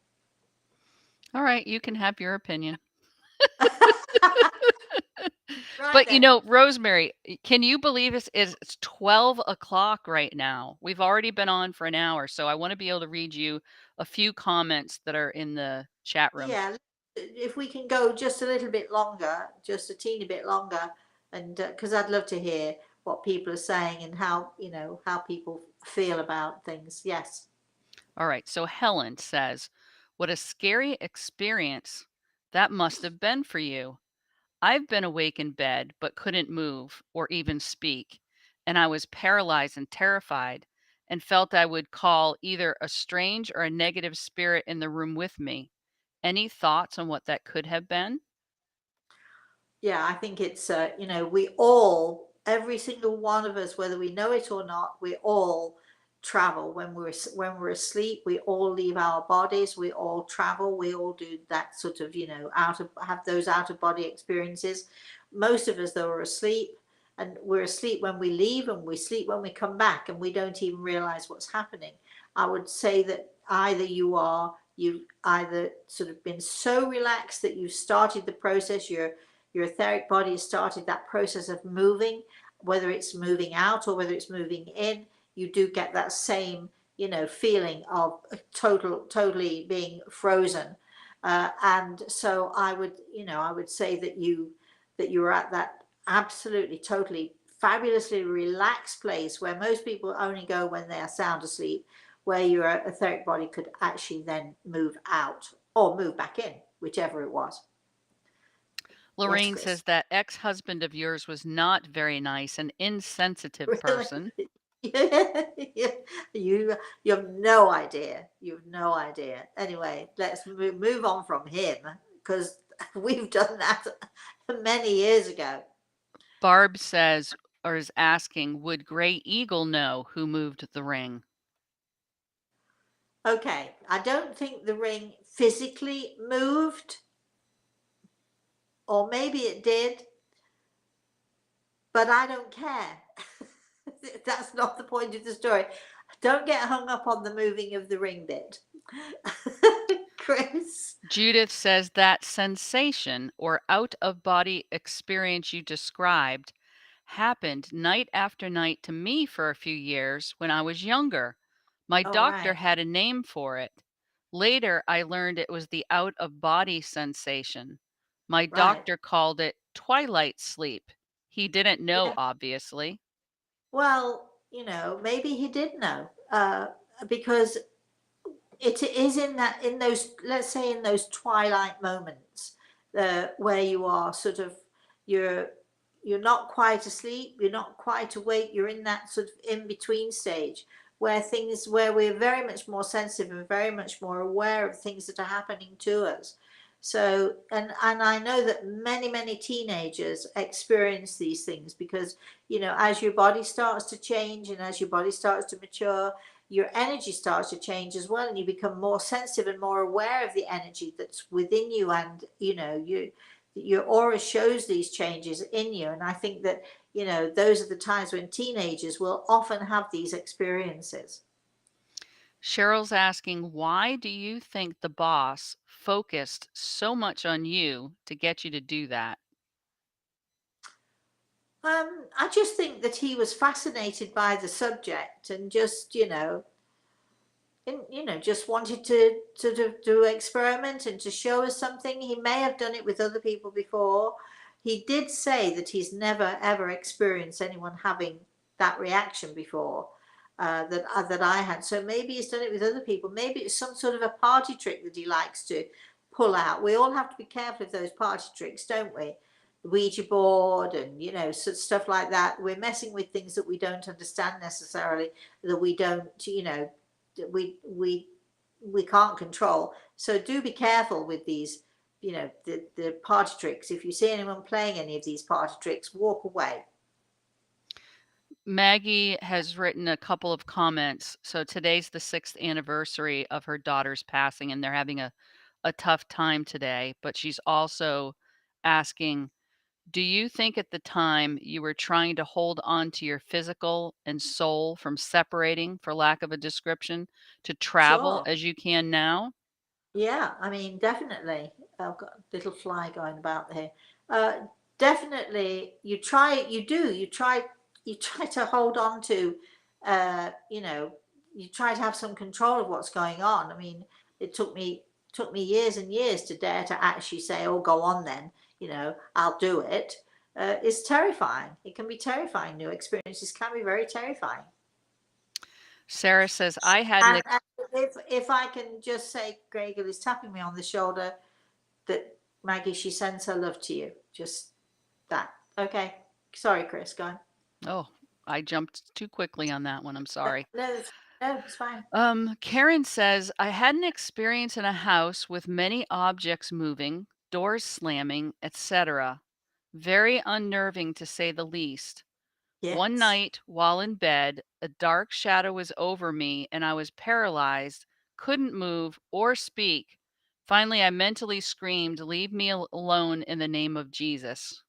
All right, you can have your opinion. Right But, then. Rosemary, can you believe it's 12 o'clock right now? We've already been on for an hour, so I want to be able to read you a few comments that are in the chat room. Yeah, if we can go just a little bit longer, just a teeny bit longer, and because I'd love to hear what people are saying and how people feel about things. Yes. All right, so Helen says, "What a scary experience that must have been for you. I've been awake in bed but couldn't move or even speak, and I was paralyzed and terrified and felt I would call either a strange or a negative spirit in the room with me. Any thoughts on what that could have been?" Yeah, I think it's we all, every single one of us, whether we know it or not, we all travel when we're asleep. We all leave our bodies. We all travel. We all do that sort of have those out of body experiences. Most of us, though, are asleep, and we're asleep when we leave, and we sleep when we come back, and we don't even realize what's happening. I would say that you've either sort of been so relaxed that you started the process. Your etheric body has started that process of moving, whether it's moving out or whether it's moving in. You do get that same, feeling of totally being frozen. And so I would say that you are at that absolutely, totally, fabulously relaxed place where most people only go when they are sound asleep, where your etheric body could actually then move out or move back in, whichever it was. Yes, Lorraine Chris. says that ex-husband of yours was not very nice, an insensitive Really? person. Yeah, yeah. You have no idea. You have no idea. Anyway, let's move on from him, because we've done that many years ago. Barb says, or is asking, would Gray Eagle know who moved the ring? Okay, I don't think the ring physically moved, or maybe it did, but I don't care. That's not the point of the story. Don't get hung up on the moving of the ring bit. Chris. Judith says that sensation or out of body experience you described happened night after night to me for a few years when I was younger. My All doctor right. had a name for it. Later, I learned it was the out of body sensation. My Right. doctor called it twilight sleep. He didn't know, Yeah. obviously. Well, maybe he did know, because it is in those, let's say, in those twilight moments, where you are sort of, you're you're not quite asleep, you're not quite awake, you're in that sort of in between stage where we're very much more sensitive and very much more aware of things that are happening to us. So, and I know that many teenagers experience these things because, as your body starts to change and as your body starts to mature, your energy starts to change as well, and you become more sensitive and more aware of the energy that's within you, and your aura shows these changes in you. And I think that, those are the times when teenagers will often have these experiences. Cheryl's asking, why do you think the boss focused so much on you to get you to do that? I just think that he was fascinated by the subject and just, just wanted to sort of do experiment and to show us something. He may have done it with other people before. He did say that he's never ever experienced anyone having that reaction before, that I had. So maybe he's done it with other people. Maybe it's some sort of a party trick that he likes to pull out. We all have to be careful of those party tricks, don't we? The Ouija board and stuff like that. We're messing with things that we don't understand necessarily, that we don't, we can't control. So do be careful with these, the party tricks. If you see anyone playing any of these party tricks, walk away. Maggie has written a couple of comments. So today's the 6th anniversary of her daughter's passing, and they're having a tough time today. But she's also asking, do you think at the time you were trying to hold on to your physical and soul from separating, for lack of a description, to travel Sure. as you can now? Yeah, I mean, definitely. I've got a little fly going about here. Uh, Definitely, you try to hold on to, you try to have some control of what's going on. I mean, it took me years and years to dare to actually say, "Oh, go on then," I'll do it. It's terrifying. It can be terrifying. New experiences can be very terrifying. Sarah says, I had an And if I can just say, Gregor is tapping me on the shoulder, that Maggie, she sends her love to you. Just that. Okay. Sorry, Chris. Go on. Oh, I jumped too quickly on that one. I'm No, sorry. no, it's fine. Karen says, I had an experience in a house with many objects moving, doors slamming, etc. Very unnerving to say the least. One Yes. night, while in bed, a dark shadow was over me and I was paralyzed, couldn't move or speak. Finally, I mentally screamed, leave me alone in the name of Jesus.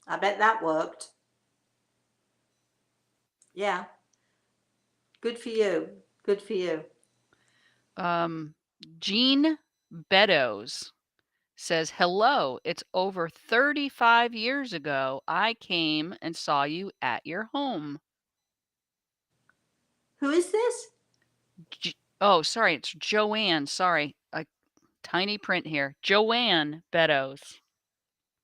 I bet that worked. Yeah. Good for you. Good for you. Um, Jean Beddoes says, hello, it's over 35 years ago. I came and saw you at your home. Who is this? Oh, sorry, it's Joanne. Sorry, a tiny print here. Joanne Beddoes.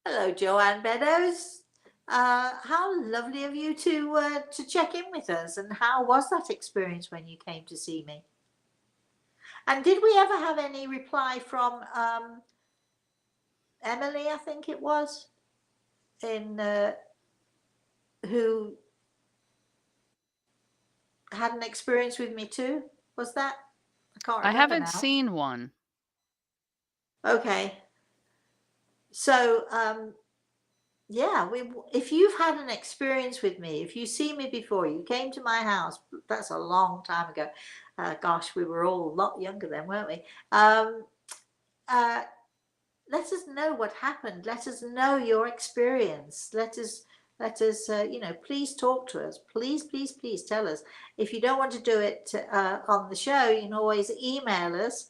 Hello, Joanne Beddoes. How lovely of you to check in with us. And how was that experience when you came to see me? And did we ever have any reply from Emily? I think it was in who had an experience with me too. Was that? I can't I remember haven't now. seen one. Okay, so yeah, if you've had an experience with me, if you see me before, you came to my house. That's a long time ago. Gosh, we were all a lot younger then, weren't we? Um, uh, let us know what happened. Let us know your experience. Let us, please talk to us. Please, please, please tell us. If you don't want to do it on the show, you can always email us,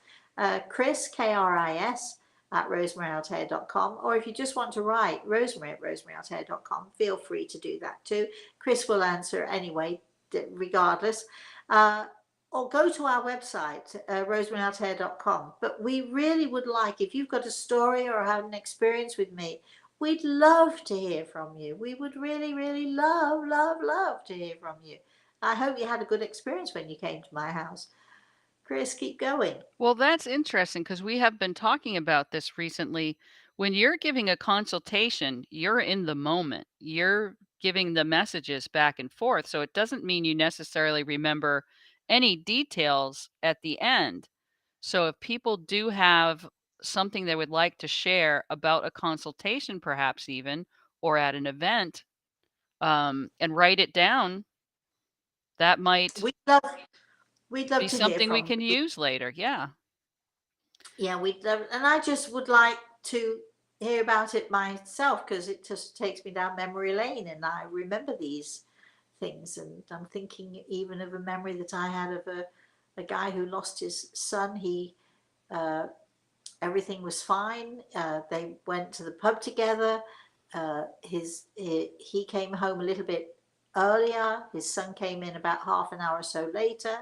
Chris, Kris, at rosemaryaltea.com. Or if you just want to write, Rosemary at rosemaryaltea.com, feel free to do that too. Chris will answer anyway, regardless. Or go to our website, rosemaryaltea.com. But we really would like, if you've got a story or have an experience with me, we'd love to hear from you. We would really, really love, love, love to hear from you. I hope you had a good experience when you came to my house. Chris, keep going. Well, that's interesting because we have been talking about this recently. When you're giving a consultation, you're in the moment. You're giving the messages back and forth. So it doesn't mean you necessarily remember any details at the end. So if people do have something they would like to share about a consultation, perhaps even, or at an event, and write it down, that might We'd love, we'd love be to hear something we from can you. use later. Yeah. Yeah, we'd love, and I just would like to hear about it myself because it just takes me down memory lane and I remember these things. And I'm thinking even of a memory that I had of a guy who lost his son. Uh, Everything was fine. They went to the pub together. He came home a little bit earlier. His son came in about half an hour or so later.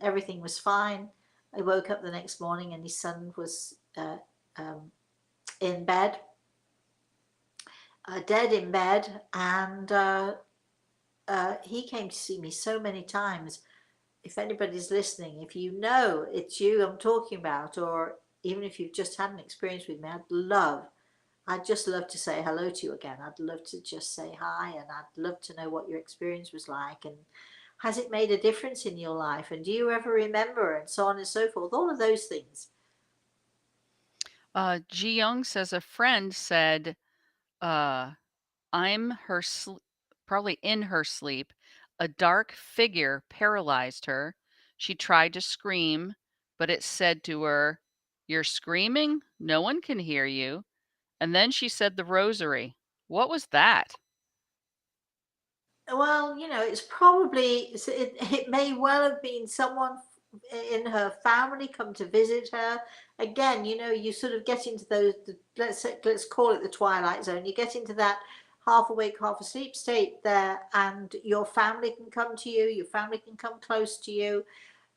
Everything was fine. I woke up the next morning and his son was um, in bed, dead in bed, and he came to see me so many times. If anybody's listening, if you know it's you I'm talking about, or even if you've just had an experience with me, I'd just love to say hello to you again. I'd love to just say hi, and I'd love to know what your experience was like, and has it made a difference in your life, and do you ever remember, and so on and so forth, all of those things. Ji Young says a friend said, uh, I'm her probably in her sleep. A dark figure paralyzed her. She tried to scream, but it said to her, "You're screaming? No one can hear you." And then she said the rosary. What was that? Well, it's probably, it may well have been someone in her family come to visit her. Again, you sort of get into those, let's call it the twilight zone. You get into that half awake, half asleep state there, and your family can come to you, your family can come close to you.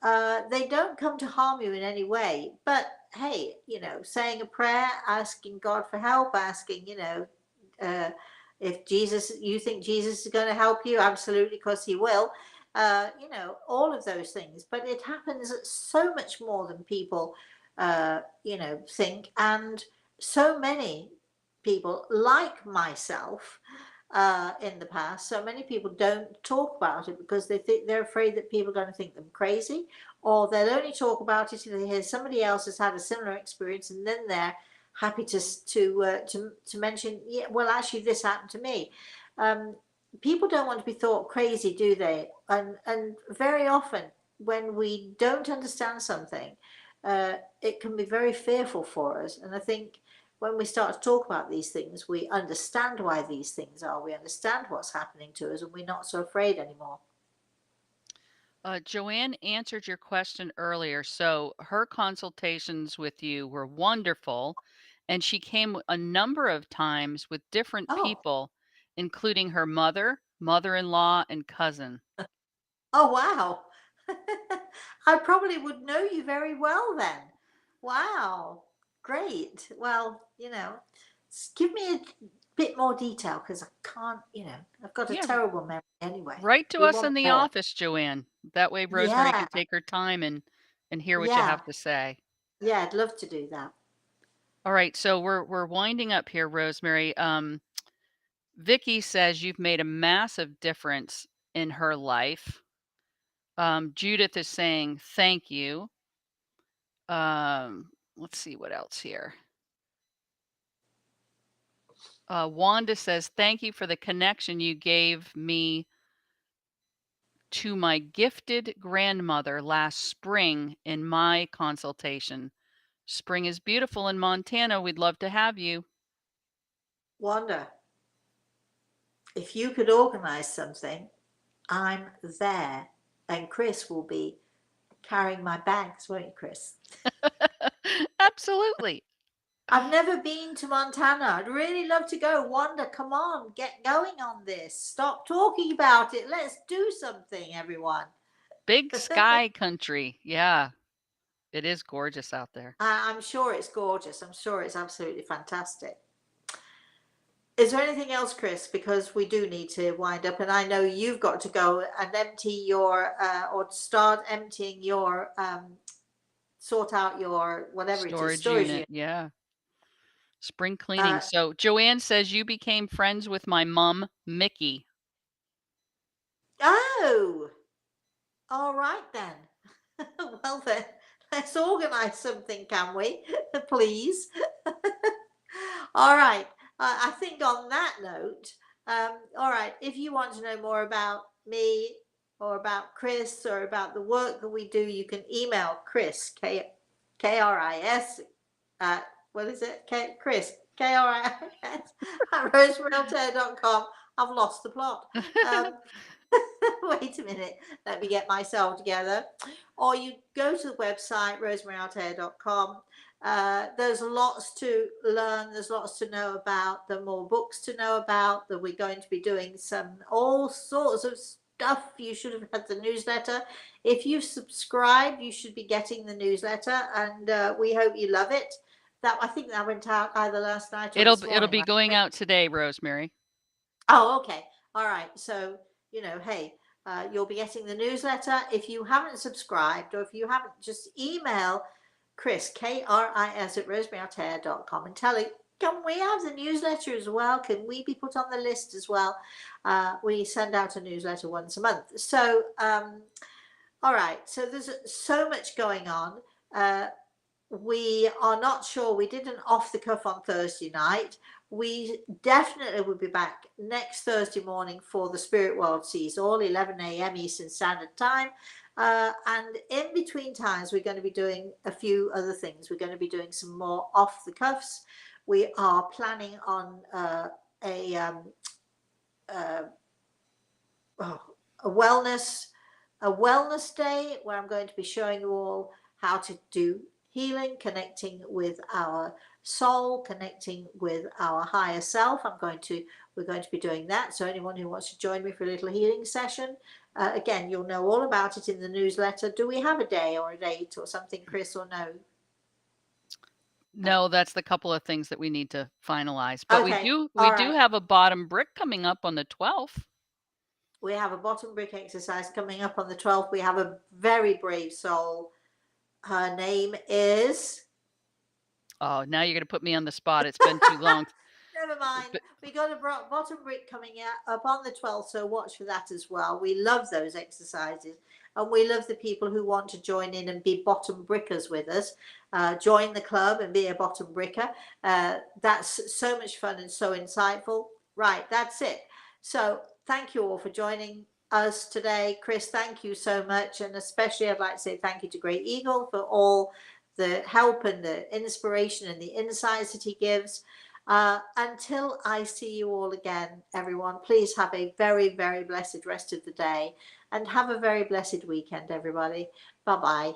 They don't come to harm you in any way, but hey, saying a prayer, asking God for help, asking, uh, if you think Jesus is going to help you, absolutely, because he will. All of those things. But it happens so much more than people, think. And so many people, like myself, in the past, so many people don't talk about it because they're afraid that people are going to think them crazy, or they'll only talk about it if they hear somebody else has had a similar experience, and then they're happy to mention, yeah, well, actually, this happened to me. Um, People don't want to be thought crazy, do they? And very often, when we don't understand something, it can be very fearful for us. And I think when we start to talk about these things, we understand why these things are. We understand what's happening to us, and we're not so afraid anymore. Joanne answered your question earlier. So her consultations with you were wonderful, and she came a number of times with different Oh, people, including her mother, mother-in-law, and cousin. oh, wow. I probably would know you very well then. Wow, great. Well, give me a bit more detail because I can't, I've got a Yeah, terrible memory anyway. write to We us want in the more. office, Joanne. That way Rosemary Yeah, can take her time and hear what you yeah, have to say. yeah, I'd love to do that. All right, so we're winding up here, Rosemary. Vicky says you've made a massive difference in her life. Judith is saying thank you. Let's see what else here. Wanda says, thank you for the connection you gave me to my gifted grandmother last spring in my consultation. Spring is beautiful in Montana. We'd love to have you. Wanda, if you could organize something, I'm there. And Chris will be carrying my bags, won't you, Chris? Absolutely. I've never been to Montana. I'd really love to go. Wanda, come on, get going on this. Stop talking about it. Let's do something, everyone. Big sky country. Yeah. It is gorgeous out there. I'm sure it's gorgeous. I'm sure it's absolutely fantastic. Is there anything else, Chris? Because we do need to wind up, and I know you've got to go and empty your, or start emptying your, sort out your, whatever it is, Storage storage unit. unit. Yeah. Spring cleaning. So Joanne says you became friends with my mom, Mickey. Oh, all right then. Well then, let's organize something, can we? Please. All right. I think on that note, all right, if you want to know more about me or about Chris or about the work that we do, you can email Chris, K-R-I-S, what is it? Chris, K-R-I-S, at rosemaryaltea.com. I've lost the plot. Wait a minute, let me get myself together. Or you go to the website, rosemaryaltea.com. There's lots to learn, there's lots to know about, there are more books to know about, that we're going to be doing all sorts of stuff. You should have had the newsletter. If you subscribe, you should be getting the newsletter, and we hope you love it. I think that went out either last night or this morning. It'll be going out today, Rosemary. Oh, okay. All right. So, hey, you'll be getting the newsletter. If you haven't subscribed, or if you haven't, just email Chris, Kris, at rosemaryaltea.com and tell it, can we have the newsletter as well? Can we be put on the list as well? We send out a newsletter once a month. So, all right. So there's so much going on. We are not sure. We did an off the cuff on Thursday night. We definitely will be back next Thursday morning for the Spirit World Sees All, 11 a.m. Eastern Standard Time. And in between times, we're going to be doing a few other things. We're going to be doing some more off the cuffs. We are planning on a wellness day where I'm going to be showing you all how to do healing, connecting with our soul, connecting with our higher self. We're going to be doing that. So anyone who wants to join me for a little healing session, again, you'll know all about it in the newsletter. Do we have a day or a date or something, Chris, or no? No, that's the couple of things that we need to finalize. But Okay. we do have a bottom brick coming up on the 12th. We have a bottom brick exercise coming up on the 12th. We have a very brave soul. Her name is... Oh, now you're going to put me on the spot. It's been too long. Never mind. We got a bottom brick coming up on the 12th, so watch for that as well. We love those exercises, and we love the people who want to join in and be bottom brickers with us. Join the club and be a bottom bricker. That's so much fun and so insightful. Right, that's it. So thank you all for joining us today. Chris, thank you so much, and especially I'd like to say thank you to Great Eagle for all the help and the inspiration and the insights that he gives. Until I see you all again, everyone, please have a very, very blessed rest of the day, and have a very blessed weekend, everybody. Bye-bye.